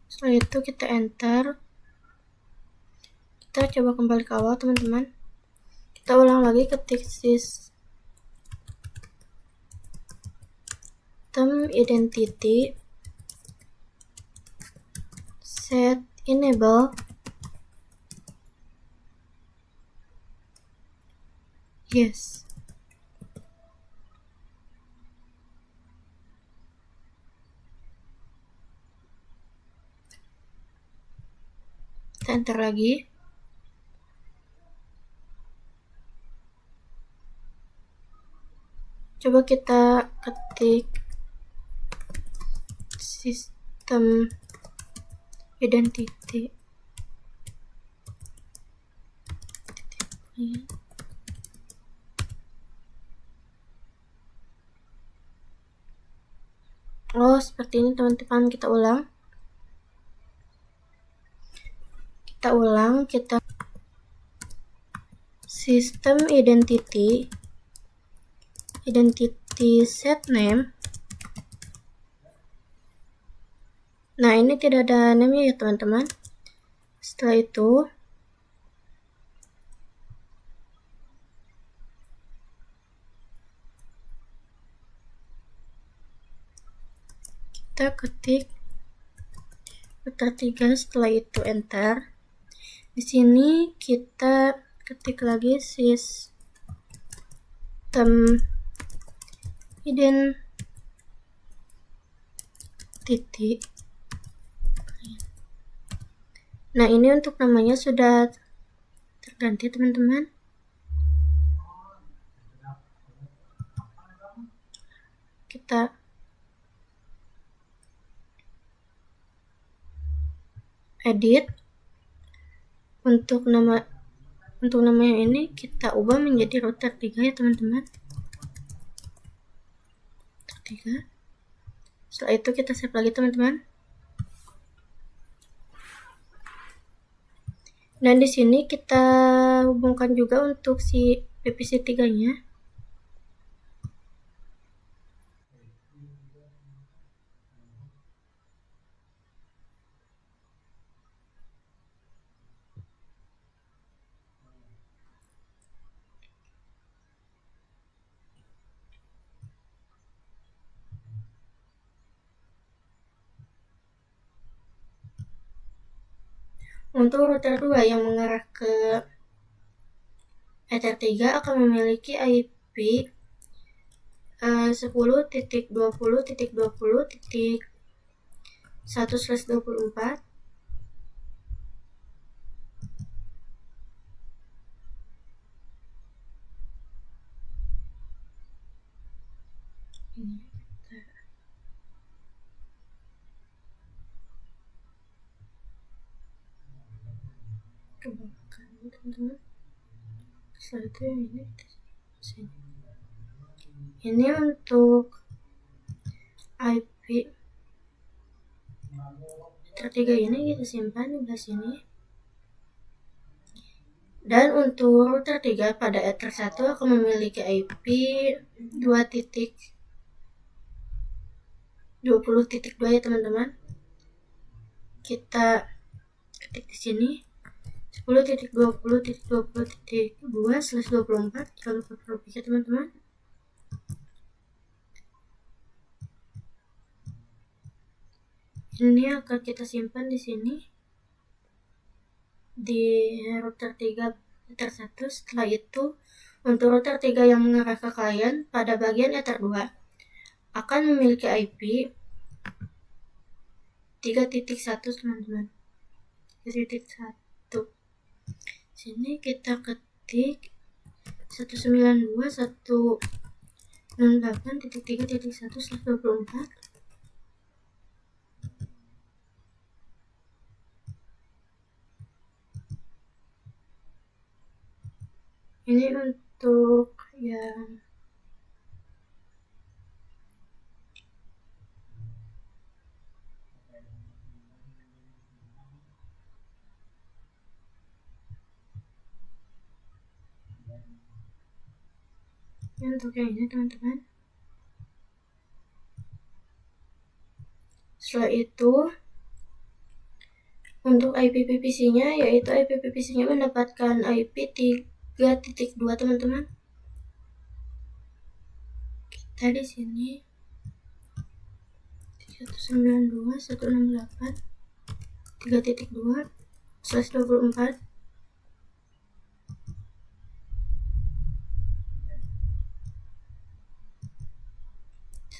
Setelah itu kita enter. Kita coba kembali ke awal, teman-teman. Kita ulang lagi, ketik sistem identity set enable yes. Kita enter lagi. Coba kita ketik sistem identity seperti ini teman-teman. Kita ulang, kita sistem identity set name. Nah, ini tidak ada name ya teman-teman. Setelah itu kita ketik router 3, setelah itu enter. Di sini kita ketik lagi sistem identity. Nah, ini untuk namanya sudah terganti teman-teman. Kita edit. Untuk namanya ini kita ubah menjadi router 3 ya teman-teman. Router 3. Setelah itu kita save lagi teman-teman. Dan di sini kita hubungkan juga untuk si PVC 3-nya. Untuk router 2 yang mengarah ke Ether 3 akan memiliki IP 10.20.20.1/24. Ini kita kembangkan teman-teman. Setelah itu yang ini sini. Ini untuk IP Ether 3 ini kita simpan di sini. Dan untuk router 3 pada Ether 1 akan memiliki IP 2.20.2 ya teman-teman. Kita ketik di sini 10.20.20.2/24. Jangan lupa profil ya teman-teman. Ini akan kita simpan di sini di router 3 Ether 1. Setelah itu untuk router 3 yang mengarah ke klien pada bagian Ether 2 akan memiliki IP 3.1 teman-teman. 3.1. Sini kita ketik 192.168.3.1/24. Ini untuk yang ini teman-teman. Setelah itu untuk IP PVC-nya, yaitu IP PVC-nya mendapatkan IP 3.2 teman-teman. Kita di sini 192.168.3.2/24.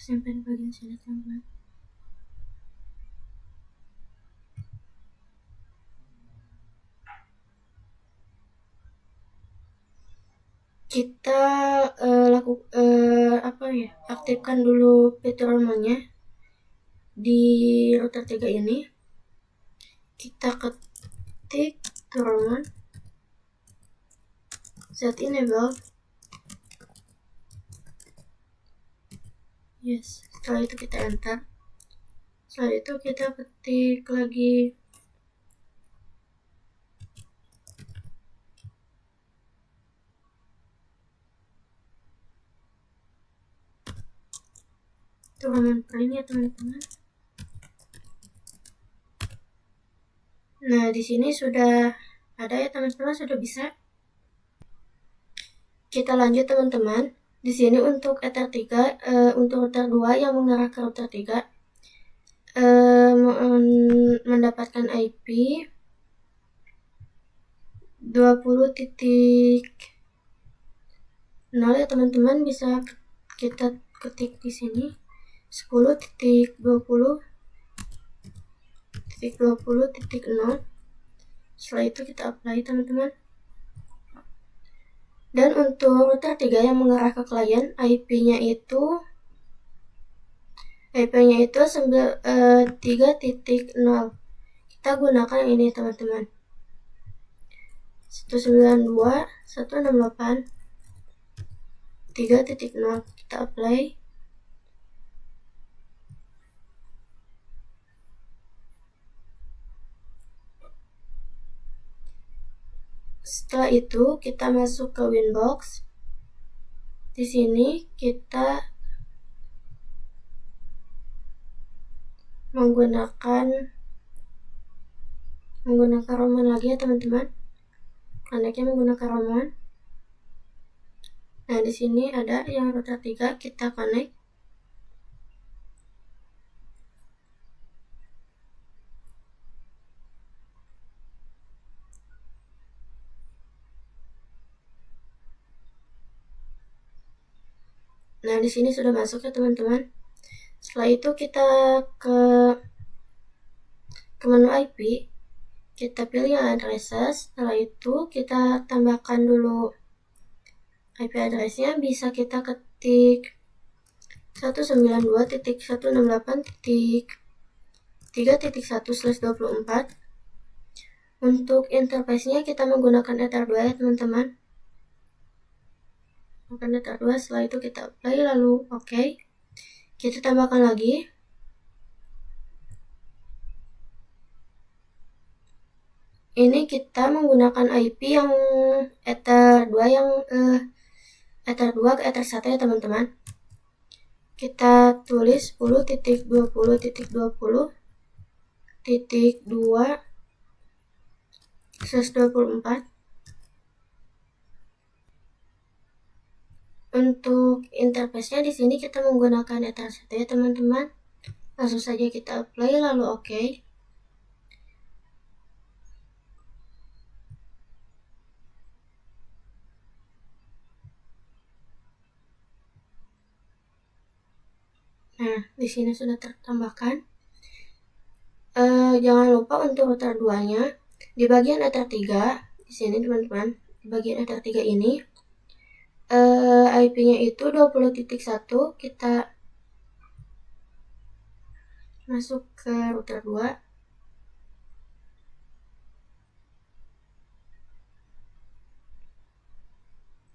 Simpan bagian sini teman-teman. Kita aktifkan dulu fitur-nya di router 3 ini. Kita ketik turn set enable. Yes, setelah itu kita enter. Setelah itu kita ketik lagi halaman print ya teman-teman. Nah, di sini sudah ada ya teman-teman, sudah bisa. Kita lanjut teman-teman. Di sini untuk Ether 3, untuk router 2 yang mengarah ke router 3 mendapatkan IP 20.0 ya teman-teman, bisa kita ketik di sini 10.20.20.0. Setelah itu kita apply teman-teman. Dan untuk router 3 yang mengarah ke klien, IP-nya itu 3.0. Kita gunakan ini teman-teman, 192.168.3.0. Kita apply. Setelah itu kita masuk ke Winbox. Di sini kita menggunakan roman lagi ya teman-teman. Koneknya menggunakan roman. Nah, di sini ada yang router 3, kita connect. Nah, di sini sudah masuk ya teman-teman. Setelah itu kita ke menu IP, kita pilih yang addresses. Setelah itu kita tambahkan dulu IP addressnya, bisa kita ketik 192.168.3.1/24. Untuk interface-nya kita menggunakan Ether 2 ya teman-teman. Menggunakan Ether 2, setelah itu kita apply lalu OK. Kita tambahkan lagi. Ini kita menggunakan IP yang Ether 2 yang Ether 2 ke Ether 1 ya teman-teman. Kita tulis 10.20.20.2/24. Untuk interface-nya di sini kita menggunakan Ether 1 ya teman-teman. Langsung saja kita apply lalu OK. Nah, di sini sudah tertambahkan. Jangan lupa untuk router 2-nya di bagian Ether 3 di sini teman-teman. Di bagian Ether 3 ini IP-nya itu 20.1. Kita masuk ke router 2.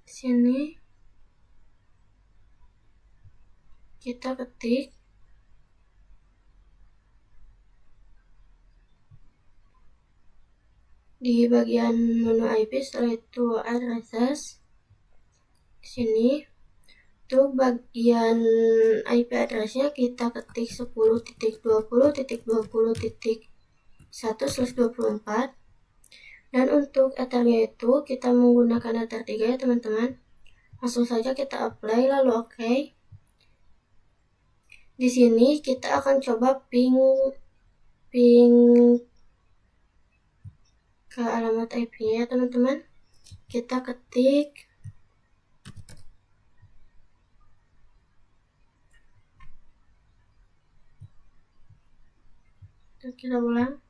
Sini kita ketik di bagian menu IP, setelah itu addresses. Sini untuk bagian IP addressnya kita ketik 10.20.20.1/24. Dan untuk Ethernya itu kita menggunakan Ether 3 ya teman-teman. Langsung saja kita apply lalu OK. Di sini kita akan coba ping ke alamat IP-nya ya teman-teman. Kita ketik kita ulang.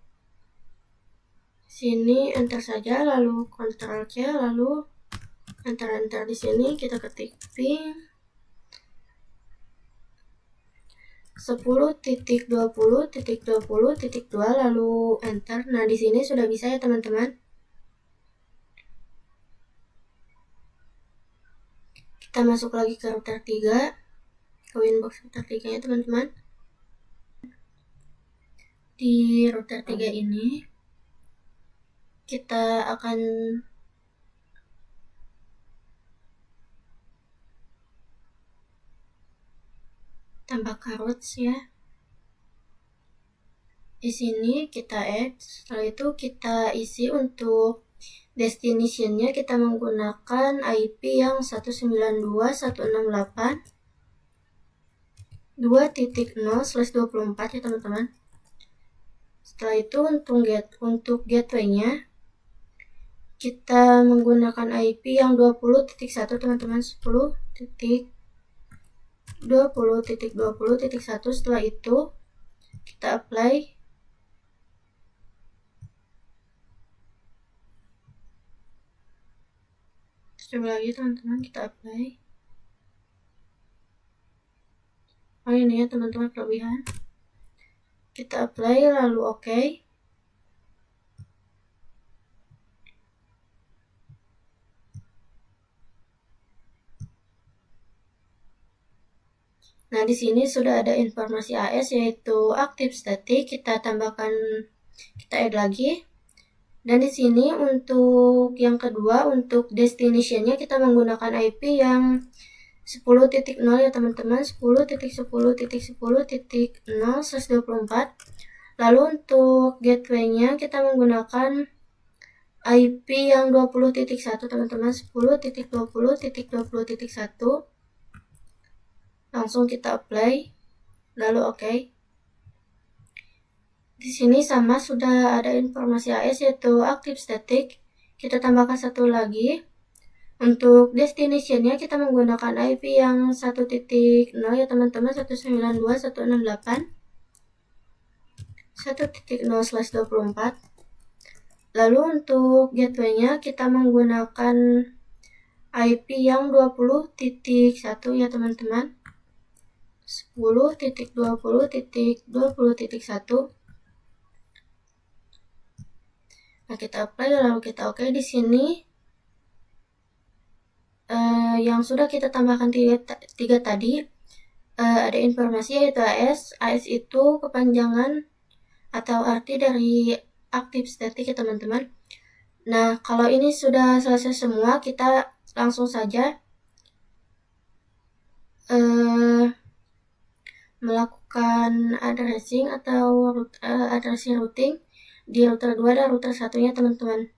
Sini enter saja lalu Ctrl C lalu enter di sini kita ketik ping 10.20.20.2 lalu enter. Nah, di sini sudah bisa ya teman-teman. Kita masuk lagi ke router 3, ke Winbox router 3 ya teman-teman. di router 3 ini kita akan tambahkan routes ya. Di sini kita add, setelah itu kita isi untuk destination-nya kita menggunakan IP yang 192.168.2.0/24 ya teman-teman. Setelah itu untuk gateway-nya kita menggunakan IP yang 20.1 teman-teman, 10.20.20.1. Setelah itu kita apply. Coba lagi teman-teman, kita apply. Oh ini ya teman-teman kelebihan. Kita apply lalu OK. Nah, di sini sudah ada informasi AS yaitu active static. Kita tambahkan, kita add lagi. Dan di sini untuk yang kedua, untuk destination-nya kita menggunakan IP yang 10.0 ya teman-teman, 10.10.10.0/24. Lalu untuk gateway-nya kita menggunakan IP yang 20.1 teman-teman, 10.20.20.1. Langsung kita apply lalu OK. Di sini sama sudah ada informasi AS yaitu active static. Kita tambahkan satu lagi. Untuk destination-nya kita menggunakan IP yang 1.0 ya teman-teman, 192.168.1.0/24. Lalu untuk gateway-nya kita menggunakan IP yang 20.1 ya teman-teman, 10.20.20.1. Nah, kita apply lalu kita OK. Di sini yang sudah kita tambahkan tiga tadi ada informasi yaitu AS. AS itu kepanjangan atau arti dari active static ya teman-teman. Nah, kalau ini sudah selesai semua, kita langsung saja melakukan addressing atau addressing routing di router 2 dan router 1-nya teman-teman.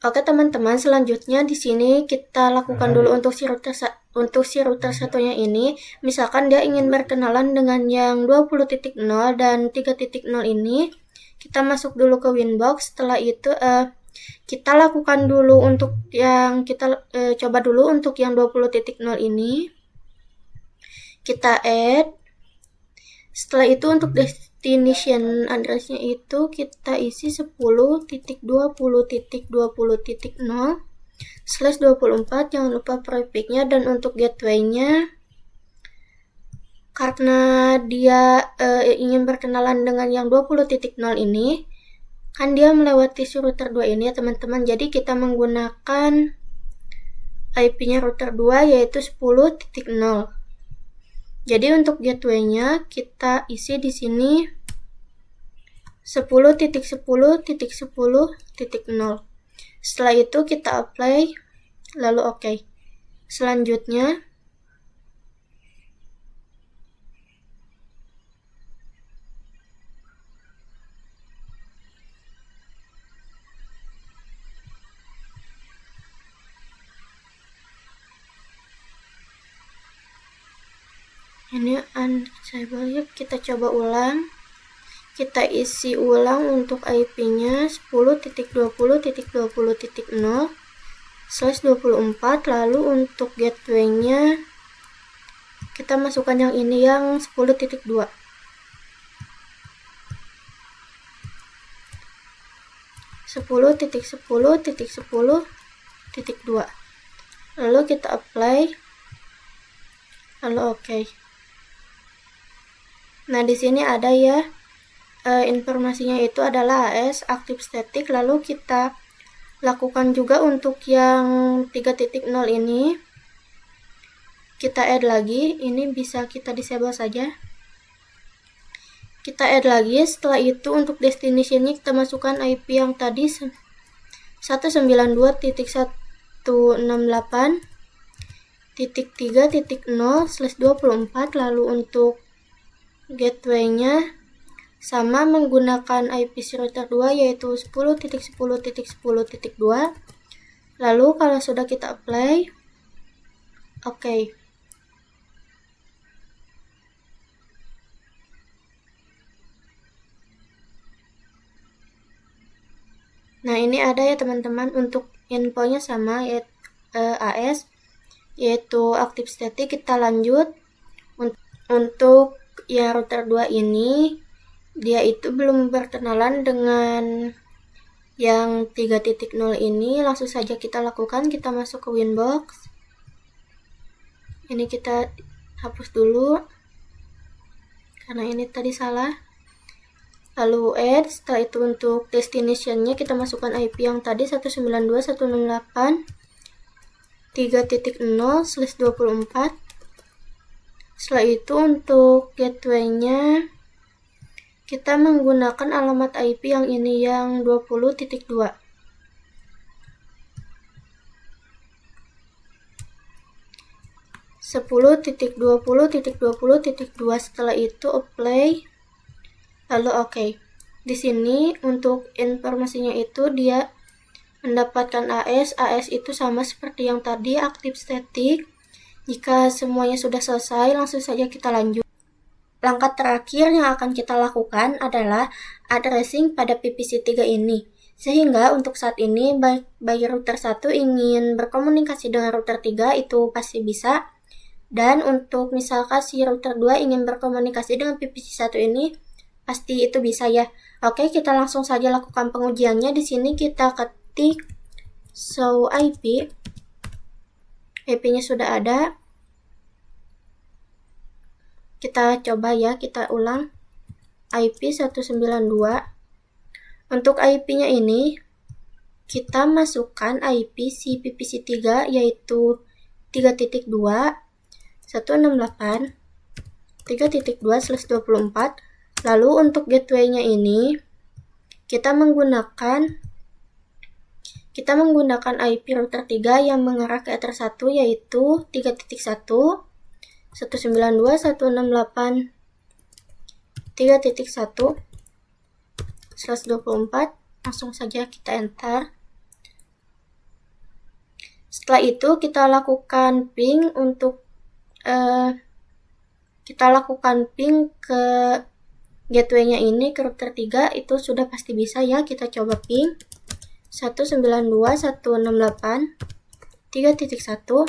Oke teman-teman, selanjutnya di sini kita lakukan dulu untuk si router satunya ini. Misalkan dia ingin berkenalan dengan yang 20.0 dan 3.0 ini, kita masuk dulu ke Winbox. Setelah itu kita lakukan dulu untuk yang kita coba dulu untuk yang 20.0 ini. Kita add. Setelah itu untuk destination address-nya itu kita isi 10.20.20.0/24. Jangan lupa prefix-nya. Dan untuk gateway-nya karena dia ingin berkenalan dengan yang 20.0 ini, kan dia melewati router 2 ini ya teman-teman. Jadi kita menggunakan IP-nya router 2 yaitu 10.0. Jadi untuk gateway-nya kita isi di sini 10.10.10.0. Setelah itu kita apply lalu OK. Selanjutnya ini undisable. Yuk kita coba ulang. Kita isi ulang untuk IP-nya 10.20.20.0/24. Lalu untuk gateway-nya kita masukkan yang ini yang 10.2. Lalu kita apply lalu OK. Nah, di sini ada ya informasinya itu adalah AS active static. Lalu kita lakukan juga untuk yang 3.0 ini. Kita add lagi. Ini bisa kita disable saja. Kita add lagi. Setelah itu untuk destination-nya kita masukkan IP yang tadi 192.168.3.0/24. Lalu untuk gateway-nya sama menggunakan IP router 2 yaitu 10.10.10.2. Lalu kalau sudah kita apply, oke. Nah, ini ada ya teman-teman, untuk infonya sama yaitu AS yaitu active static. Kita lanjut. Untuk yang router 2 ini dia itu belum berkenalan dengan yang 3.0 ini. Langsung saja kita lakukan, kita masuk ke Winbox. Ini kita hapus dulu karena ini tadi salah. Lalu add. Setelah itu untuk destination-nya kita masukkan IP yang tadi 192.168.3.0/24. Setelah itu untuk gateway-nya kita menggunakan alamat IP yang ini, yang 20.2. Setelah itu apply. Lalu oke. Di sini untuk informasinya itu dia mendapatkan AS itu sama seperti yang tadi, active static. Jika semuanya sudah selesai, langsung saja kita lanjut. Langkah terakhir yang akan kita lakukan adalah addressing pada PPC3 ini. Sehingga untuk saat ini bagi router 1 ingin berkomunikasi dengan router 3 itu pasti bisa. Dan untuk misalkan si router 2 ingin berkomunikasi dengan PPC1 ini pasti itu bisa ya. Oke, kita langsung saja lakukan pengujiannya. Di sini kita ketik show IP. IP-nya sudah ada. Kita coba ya, kita ulang. IP 192. Untuk IP-nya ini kita masukkan IP si PPC3 yaitu 3.2 168 3.2/24. Lalu untuk gateway-nya ini kita menggunakan IP router 3 yang mengarah ke Ether 1 yaitu 3.1 192.168.3.1/24. Langsung saja kita enter. Setelah itu kita lakukan ping ke gateway-nya ini ke router 3, itu sudah pasti bisa ya. Kita coba ping 192.168.3.1.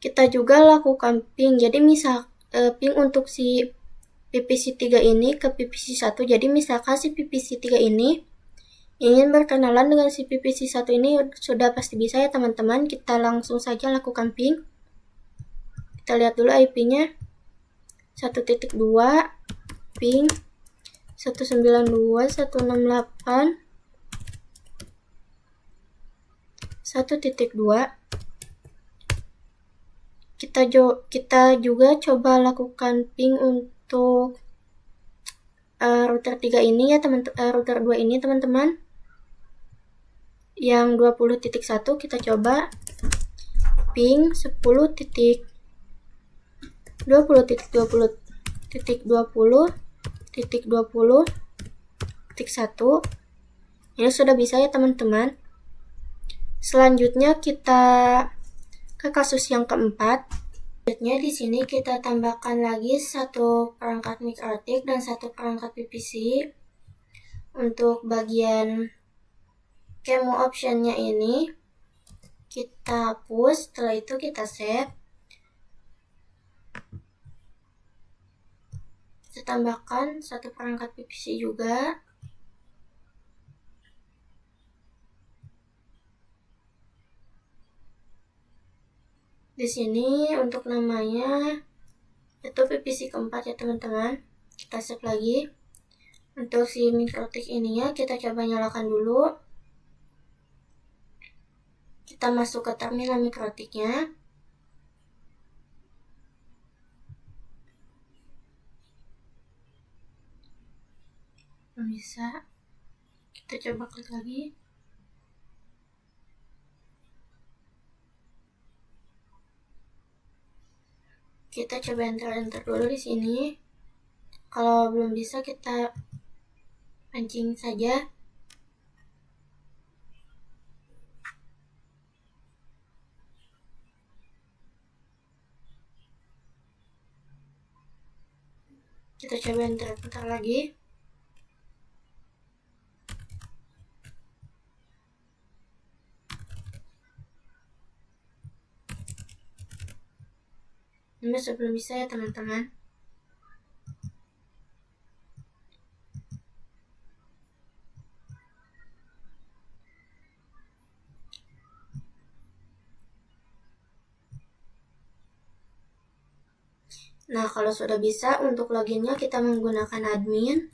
Kita juga lakukan ping. Jadi misal ping untuk si PPC3 ini ke PPC1. Jadi misalkan si PPC3 ini ingin berkenalan dengan si PPC1 ini, sudah pasti bisa ya teman-teman. Kita langsung saja lakukan ping. Kita lihat dulu IP-nya 1.2 ping 192.168.1.2. Kita juga coba lakukan ping untuk router 3 ini ya router 2 ini teman-teman, yang 20.1. Kita coba ping 10.20.20.20.1. Ini sudah bisa ya teman-teman. Selanjutnya kita ke kasus yang keempat. Selanjutnya di sini kita tambahkan lagi satu perangkat MikroTik dan satu perangkat PPC. Untuk bagian Kemo option-nya ini kita hapus. Setelah itu kita save. Kita tambahkan satu perangkat PPC juga. Di sini untuk namanya itu PPC keempat ya teman-teman. Kita save lagi. Untuk si MikroTik ini ya, kita coba nyalakan dulu. Kita masuk ke terminal MikroTiknya. bisa. Kita coba klik lagi. Kita coba enter dulu di sini. Kalau belum bisa kita pancing saja. Kita coba enter lagi. Ini masih belum bisa ya teman-teman. Nah, kalau sudah bisa, untuk loginnya kita menggunakan admin.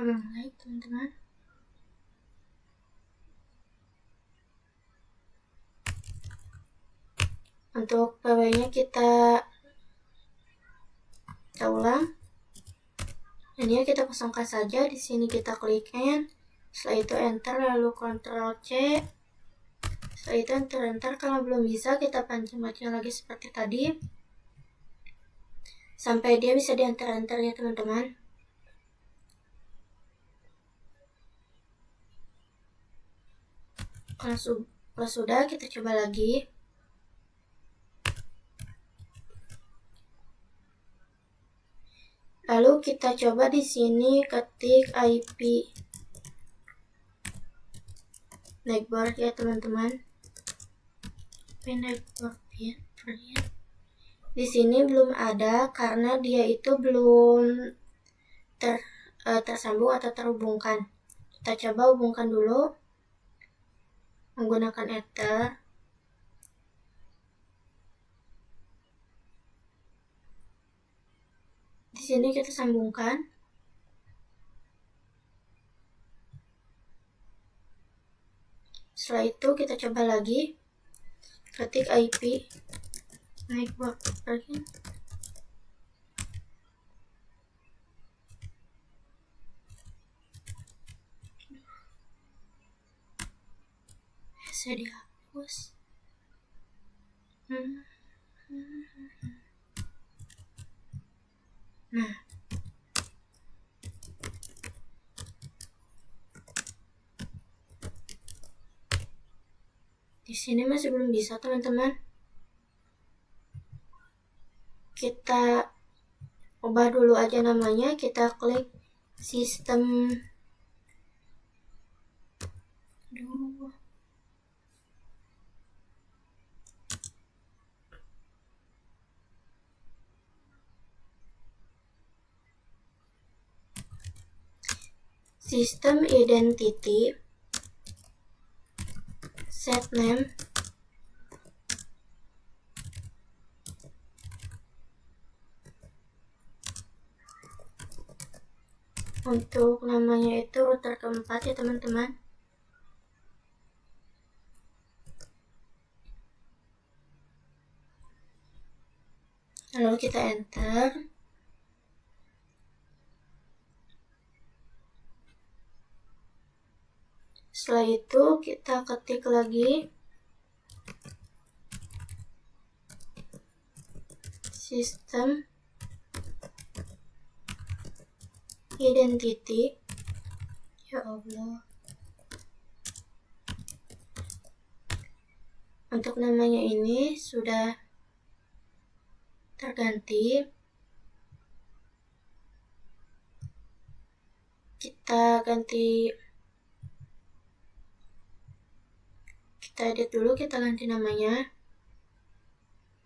Like teman-teman. Untuk PW-nya kita ulang. Ini kita kosongkan saja. Di sini kita klik N. Setelah itu enter, lalu Ctrl C. Setelah itu enter. Kalau belum bisa, kita pancing lagi seperti tadi. Sampai dia bisa di enter ya teman-teman. Kalau sudah, kita coba lagi. Lalu kita coba di sini ketik IP network ya teman-teman. Network ya. Di sini belum ada karena dia itu belum tersambung atau terhubungkan. Kita coba hubungkan dulu menggunakan Ether. Di sini kita sambungkan. Setelah itu kita coba lagi ketik IP network lagi. Saya dihapus. Nah, di sini masih belum bisa teman-teman. Kita ubah dulu aja namanya. Kita klik sistem. Sistem identity, set name, untuk namanya itu router keempat ya teman-teman. Lalu kita enter. Setelah itu kita ketik lagi sistem identity. Ya Allah. Untuk namanya ini sudah terganti. Kita ganti. Kita edit dulu, kita ganti namanya.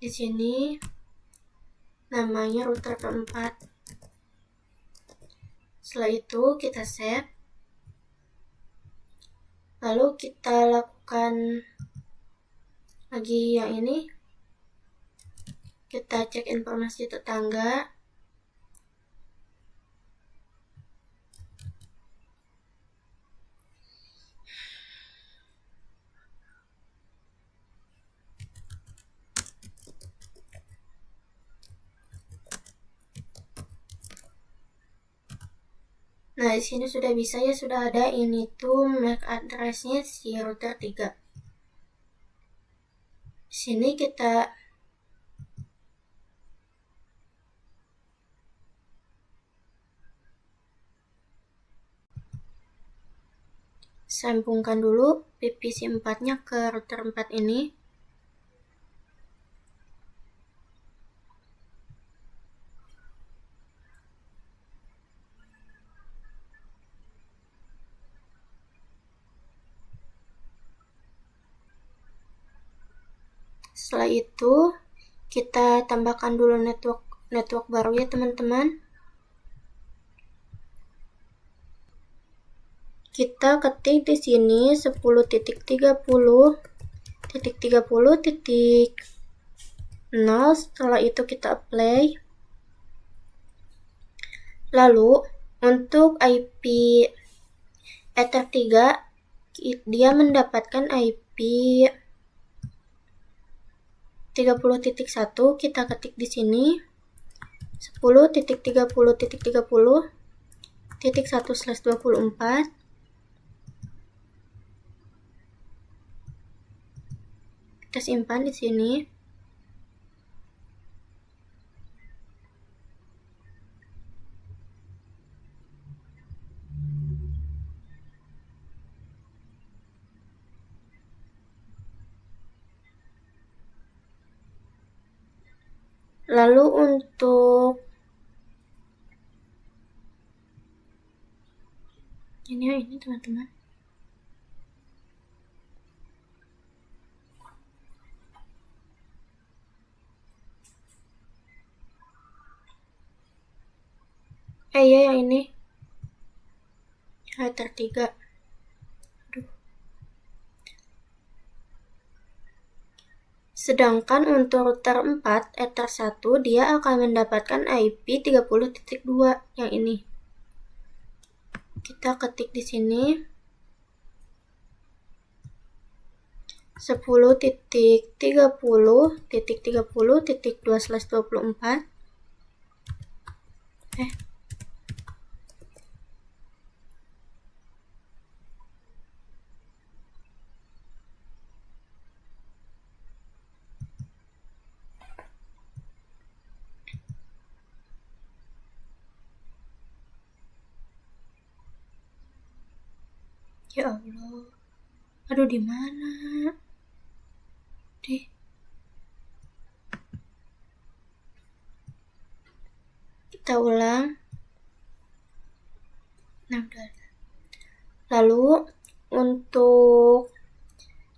Di sini namanya router keempat. Setelah itu kita save. Lalu kita lakukan lagi yang ini. Kita cek informasi tetangga. Nah, di sini sudah bisa ya, sudah ada ini tuh MAC address-nya si router 3. Di sini kita sambungkan dulu PVC 4-nya ke router 4 ini. Setelah itu kita tambahkan dulu network baru ya teman-teman. Kita ketik di sini 10.30.30.0. Setelah itu kita apply. Lalu untuk IP Ether 3 dia mendapatkan IP 30.1, kita ketik di sini 10.30.30.1/24. Kita simpan di sini. Lalu untuk ini teman-teman. Iya yang ini. Ether 3. Sedangkan untuk router 4, Ether 1, dia akan mendapatkan IP 30.2 yang ini. Kita ketik di sini 10.30.30.2/24. Ya Allah. Aduh, di mana? Kita ulang. Nah, udah. Lalu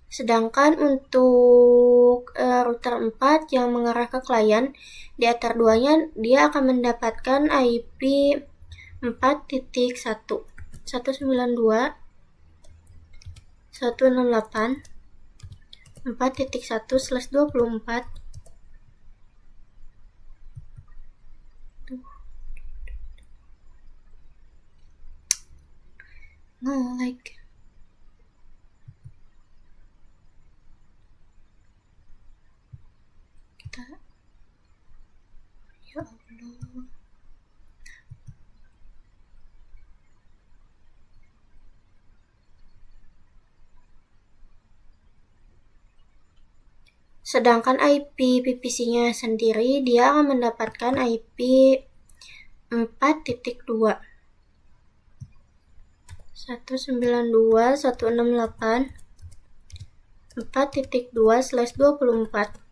sedangkan untuk router 4 yang mengarah ke klien, di Ether 2-nya dia akan mendapatkan IP 4.1 192.168.4.1/24. Like kita, ya Allah. Sedangkan IP PVC-nya sendiri dia akan mendapatkan IP 4.2 192.168.4.2/24.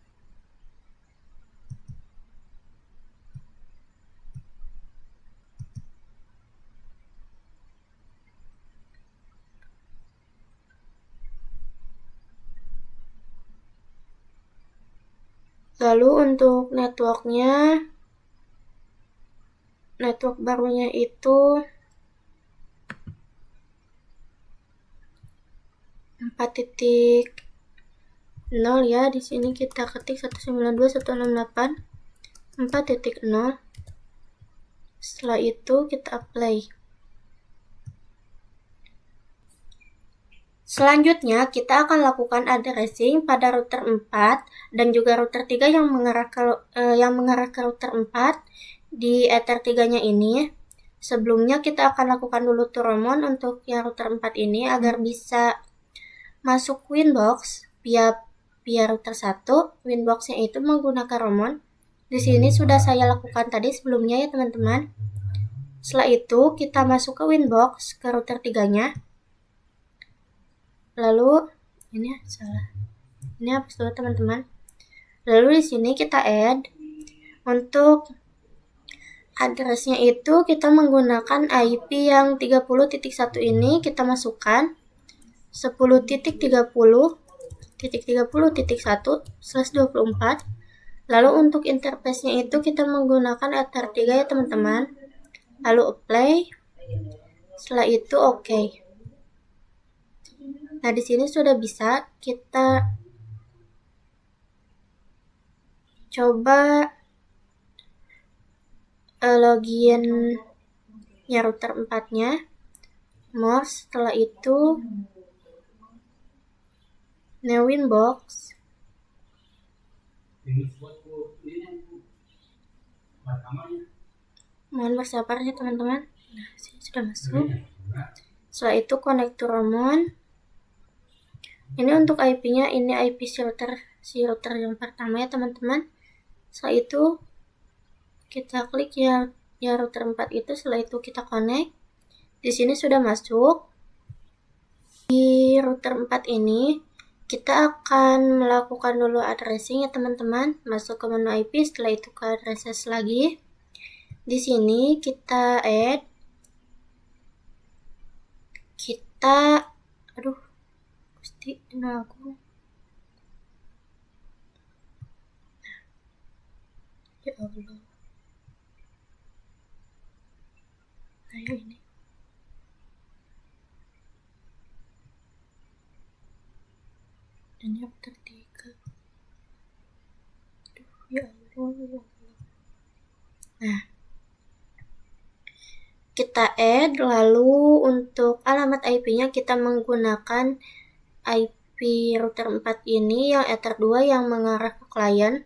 Lalu untuk network barunya itu 4.0 ya. Di sini kita ketik 192.168.4.0. Setelah itu kita apply. Selanjutnya kita akan lakukan addressing pada router 4 dan juga router 3 yang mengarah ke router 4 di Ether 3-nya ini. Sebelumnya kita akan lakukan dulu turomon untuk yang router 4 ini agar bisa masuk Winbox via router 1. Winboxnya itu menggunakan romon. Di sini sudah saya lakukan tadi sebelumnya ya teman-teman. Setelah itu kita masuk ke Winbox ke router 3-nya. Lalu ini salah. Ini hapus dulu teman-teman. Lalu di sini kita add untuk addressnya itu kita menggunakan IP yang 30.1 ini kita masukkan 10.30.30.1/24. Lalu untuk interface-nya itu kita menggunakan Ether 3 ya teman-teman. Lalu apply. Setelah itu oke. Nah, di sini sudah bisa. Kita coba login ya router 4-nya. More, setelah itu new Winbox. Mohon bersabar ya teman-teman. Nah, sudah masuk. Setelah itu connect to Ramon. Ini untuk IP-nya, ini IP si router yang pertama ya teman-teman. Setelah itu kita klik ya router 4 itu, setelah itu kita connect. Di sini sudah masuk. Di router 4 ini kita akan melakukan dulu addressing ya teman-teman. Masuk ke menu IP, setelah itu ke addresses lagi. Di sini kita add, pasti aku ya Allah. Ayo ini. Ini yang ketiga. Ya Allah. Nah, kita add, lalu untuk alamat IP-nya kita menggunakan IP router 4 ini yang Ether 2 yang mengarah ke klien.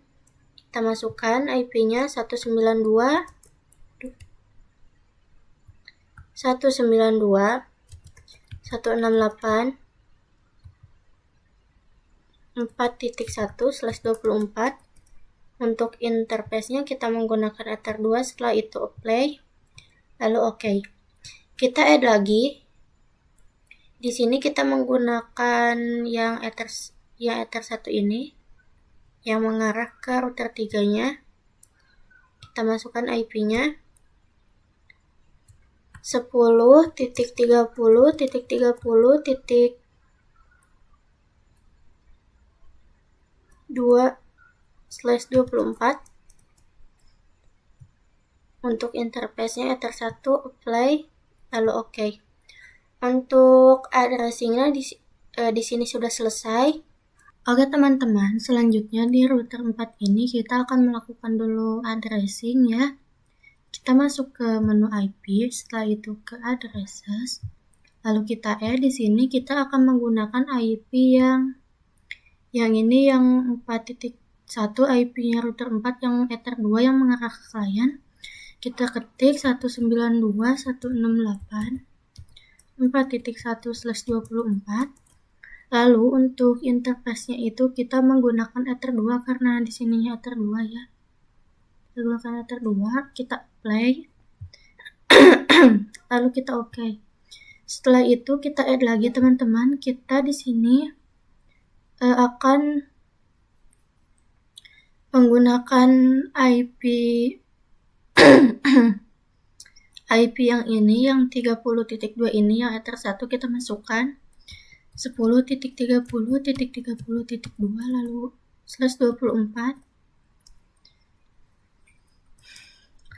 Kita masukkan IP-nya 192.168.4.1/24. Untuk interface-nya kita menggunakan Ether 2, setelah itu apply. Lalu oke. Kita add lagi. Di sini kita menggunakan yang Ether 1 ini yang mengarah ke router 3-nya. Kita masukkan IP-nya 10.30.30.2/24. Untuk interface-nya Ether 1 apply, lalu oke. Untuk addressing-nya di sini sudah selesai. Oke teman-teman, selanjutnya di router 4 ini kita akan melakukan dulu addressing ya. Kita masuk ke menu IP, setelah itu ke addresses. Lalu kita add, di sini kita akan menggunakan IP yang ini yang 4.1 IP-nya router 4 yang Ether 2 yang mengarah ke klien. Kita ketik 192.168.4.1/24. Lalu untuk interface-nya itu kita menggunakan Ether 2 karena di sininya Ether 2 ya. Kita gunakan Ether 2, kita apply. Lalu kita oke. Setelah itu kita add lagi teman-teman. Kita di sini akan menggunakan IP yang ini yang 30.2 ini yang Ether 1 kita masukkan 10.30.30.2 lalu /24.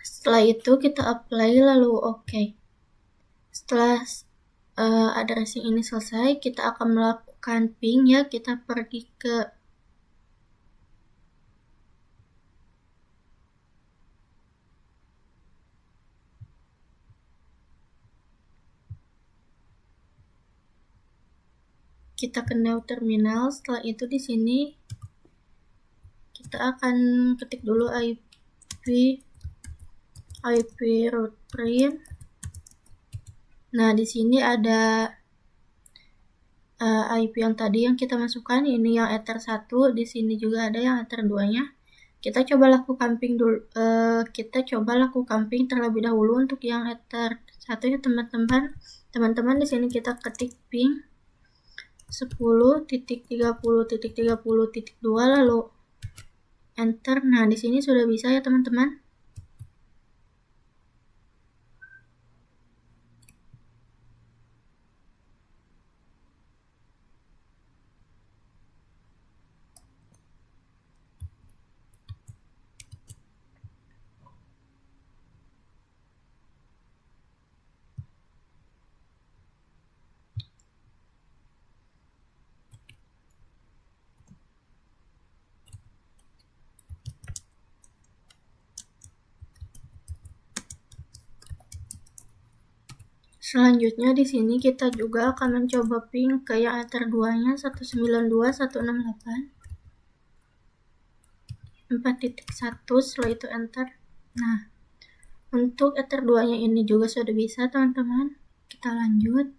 Setelah itu kita apply lalu oke. Setelah addressing ini selesai, kita akan melakukan ping ya. Kita pergi ke new terminal. Setelah itu di sini kita akan ketik dulu IP root print Nah, di sini ada IP yang tadi yang kita masukkan, ini yang Ether 1, di sini juga ada yang Ether 2-nya. Kita coba lakukan ping dulu, terlebih dahulu untuk yang Ether 1 ya teman-teman. Teman-teman di sini kita ketik ping 10.30.30.2 lalu enter. Nah, di sini sudah bisa ya teman-teman. Selanjutnya di sini kita juga akan mencoba ping ke yang Ether 2-nya 192.168.4.1, setelah itu enter. Nah, untuk Ether 2-nya ini juga sudah bisa teman-teman. Kita lanjut.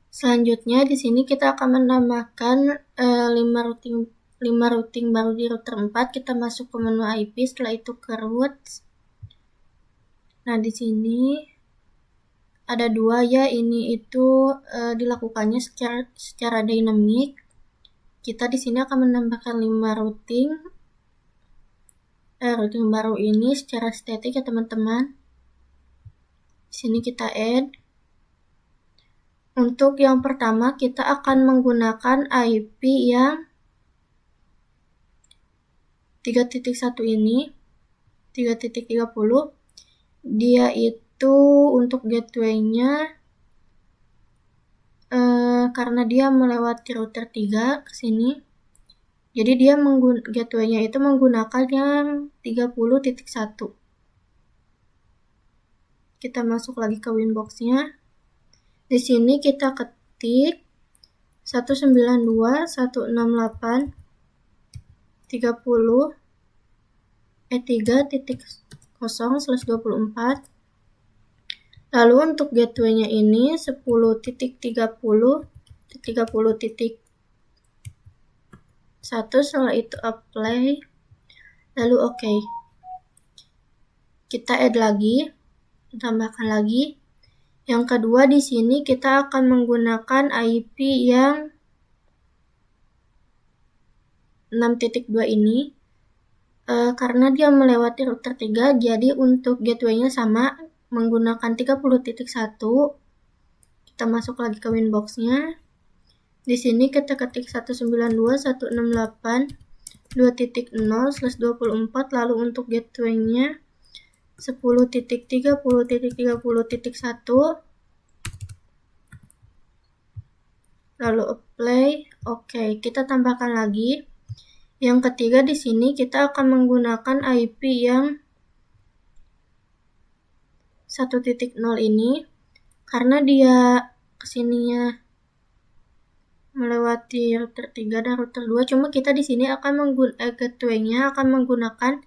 Selanjutnya di sini kita akan menambahkan 5 routing baru di router 4. Kita masuk ke menu IP, setelah itu ke routes. Nah, di sini ada 2 ya, ini itu dilakukannya secara dynamic. Kita di sini akan menambahkan 5 routing baru ini secara static ya teman-teman. Di sini kita add. Untuk yang pertama kita akan menggunakan IP yang 3.1 ini, 3.30. Dia itu untuk gateway-nya karena dia melewati router 3 ke sini. Jadi dia gateway-nya itu menggunakan yang 30.1. Kita masuk lagi ke Winbox-nya. Di sini kita ketik 192.168.30.3.0/24. Lalu untuk gateway-nya ini 10.30.30.1, setelah itu apply, lalu oke. Kita add lagi, tambahkan lagi. Yang kedua di sini kita akan menggunakan IP yang 6.2 ini. Karena dia melewati router 3, jadi untuk gateway-nya sama, menggunakan 30.1. Kita masuk lagi ke Winbox-nya. Di sini kita ketik 192.168.2.0/24, lalu untuk gateway-nya 10.30.30.1, lalu apply. Oke, kita tambahkan lagi. Yang ketiga di sini kita akan menggunakan IP yang 1.0 ini karena dia kesininya melewati router 3 dan router 2. Cuma kita di sini akan gateway-nya akan menggunakan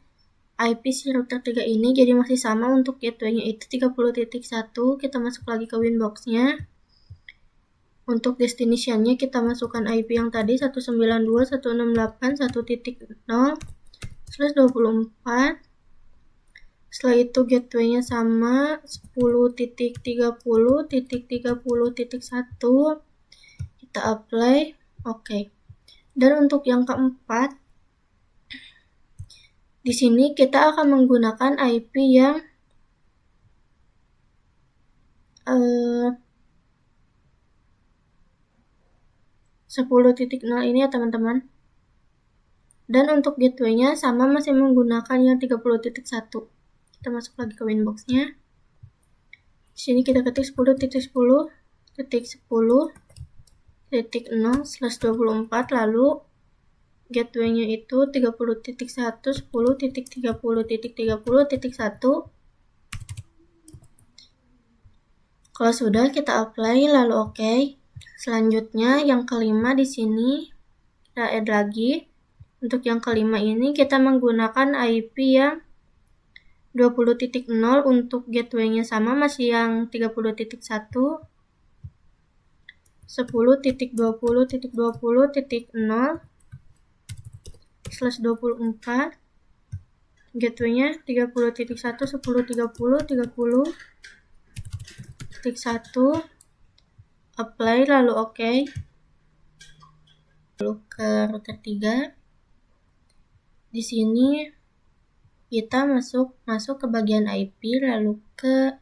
IP si router 3 ini, jadi masih sama untuk gateway-nya itu 30.1. Kita masuk lagi ke Winbox-nya. Untuk destination-nya kita masukkan IP yang tadi 192.168.1.0/24. Setelah itu gateway-nya sama 10.30.30.1. Kita apply. Oke. Dan untuk yang keempat, di sini kita akan menggunakan IP yang 10.0 ini ya teman-teman. Dan untuk gateway-nya sama, masih menggunakan yang 30.1. Kita masuk lagi ke Winbox-nya. Di sini kita ketik 10.10.10.0/24, lalu gateway-nya itu 30.1, 10.30.30.1. Kalau sudah, kita apply, lalu oke. Selanjutnya yang kelima di sini kita add lagi. Untuk yang kelima ini kita menggunakan IP yang 20.0 untuk gateway-nya sama, masih yang 30.1, 10.20.20.0/24, gateway-nya 30.1, 10.30, 30.1, apply lalu oke. Lalu ke router 3. Di sini kita masuk ke bagian IP, lalu ke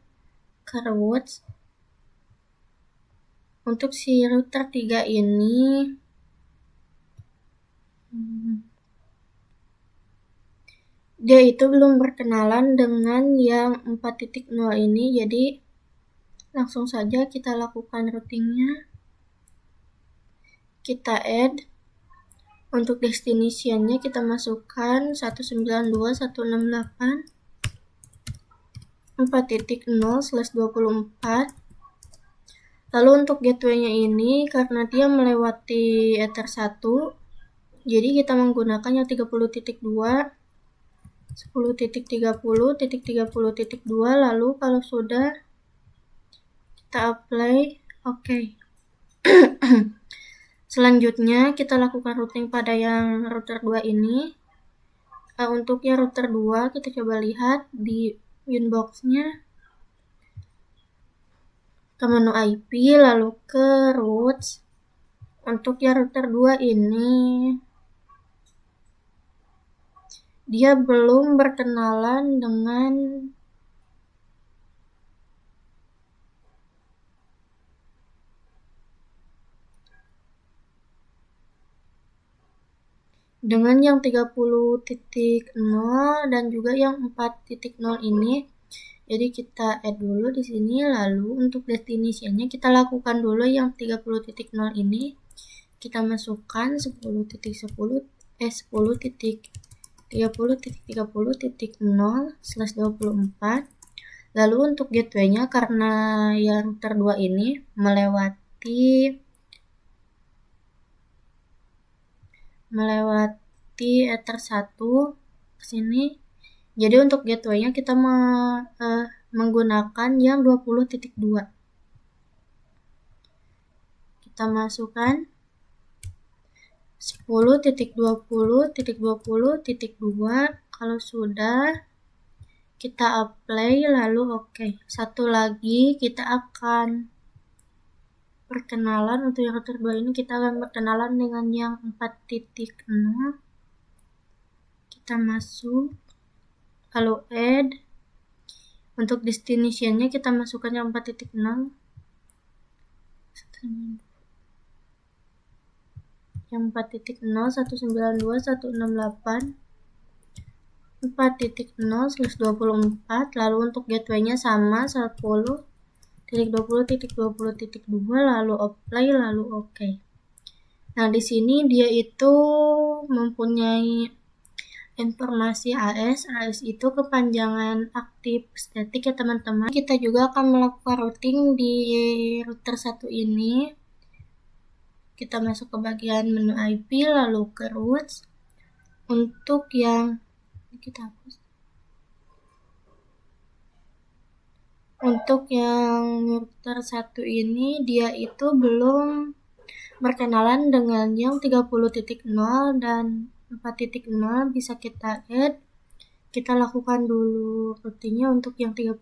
routes. Untuk si router 3 ini dia itu belum berkenalan dengan yang 4.0 ini, jadi langsung saja kita lakukan routingnya. Kita add. Untuk destination-nya kita masukkan 192.168 4.0/24. Lalu untuk gateway-nya ini karena dia melewati Ether 1, jadi kita menggunakan yang 30.2, 10.30.30.2, lalu kalau sudah kita apply oke. Selanjutnya kita lakukan routing pada yang router 2 ini. Untuk yang router 2 kita coba lihat di inbox-nya, ke menu IP lalu ke routes. Untuk yang router 2 ini dia belum berkenalan dengan yang 30.0 dan juga yang 4.0 ini. Jadi kita add dulu di sini, lalu untuk destination-nya kita lakukan dulu yang 30.0 ini. Kita masukkan 10.30.30.0/24. Lalu untuk gateway-nya karena yang router 2 ini melewati Ether 1 ke sini. Jadi untuk gateway-nya kita menggunakan yang 20.2. Kita masukkan 10.20.20.2. Kalau sudah kita apply lalu oke. Satu lagi kita akan perkenalan untuk yang router 2 ini, kita akan berkenalan dengan yang 4.0. Kita masuk lalu add. Untuk destination-nya kita masukkan yang 4.0. Yang 4.0 192.168 4.0/24. Lalu untuk gateway-nya sama 10.20.20.2 lalu apply lalu oke. Nah, di sini dia itu mempunyai informasi AS. AS itu kepanjangan aktif static ya teman-teman. Kita juga akan melakukan routing di router 1 ini. Kita masuk ke bagian menu IP lalu ke routes. Untuk yang kita hapus. Untuk yang router 1 ini dia itu belum berkenalan dengan yang 30.0 dan 4.0. Bisa kita add. Kita lakukan dulu routingnya. Untuk yang 30.0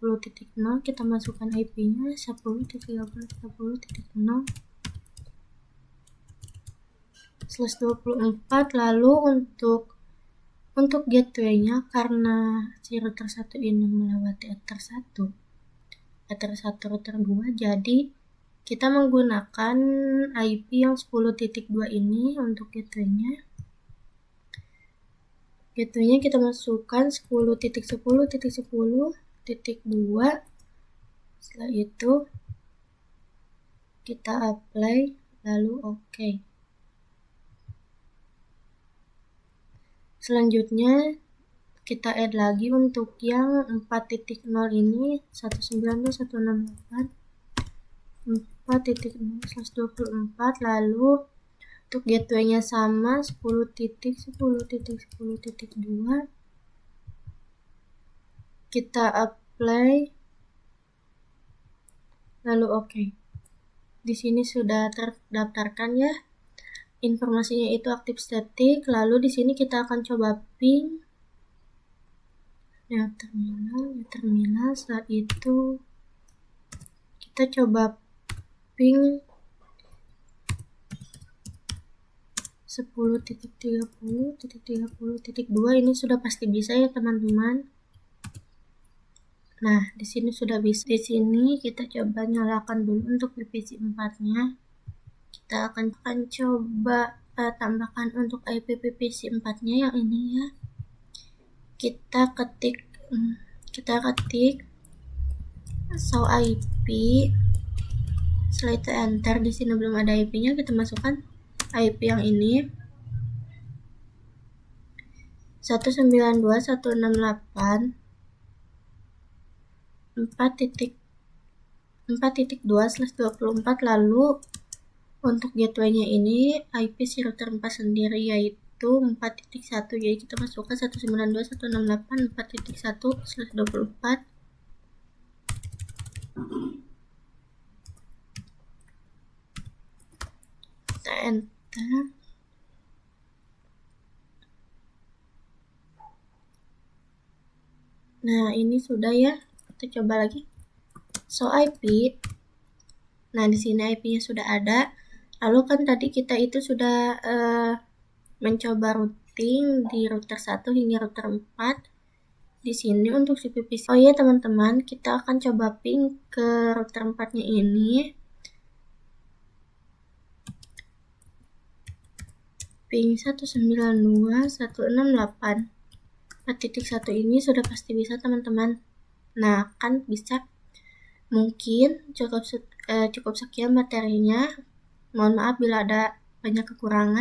kita masukkan IP-nya 10.30.30.0/24. Lalu untuk gateway-nya karena si router 1 ini melewati Ether 1 router 2, jadi kita menggunakan IP yang 10.2 ini untuk gateway-nya. Gateway-nya kita masukkan 10.10.10.2. Setelah itu kita apply lalu oke. Selanjutnya kita add lagi untuk yang 4.0 ini 192.168 4.0/24. Lalu untuk gateway-nya sama 10.10.10.2. Kita apply, lalu oke. Di sini sudah terdaftarkan ya. Informasinya itu aktif static, lalu di sini kita akan coba ping terminal, setelah itu kita coba ping 10.30.30.2. ini sudah pasti bisa ya teman-teman. Nah, di sini sudah bisa. Di sini kita coba nyalakan dulu untuk VPC 4-nya. Kita akan coba tambahkan untuk IP VPC 4-nya yang ini ya. Kita ketik show IP. Setelah itu enter. Di sini belum ada IP-nya, kita masukkan IP yang ini 192.168.4.2/24, lalu untuk gateway-nya ini IP si router 4 sendiri yaitu 4.1, jadi kita masukkan 192.168.4.1/24. Kita enter. Nah, ini sudah ya. Kita coba lagi. So IP. Nah, di sini IP-nya sudah ada. Lalu kan tadi kita itu sudah mencoba routing di router 1 hingga router 4. Di sini untuk VPC. Oh iya teman-teman, kita akan coba ping ke router 4-nya ini. Ping 192.168. 4.1 ini sudah pasti bisa teman-teman. Nah, kan bisa. Mungkin cukup sekian materinya. Mohon maaf bila ada banyak kekurangan.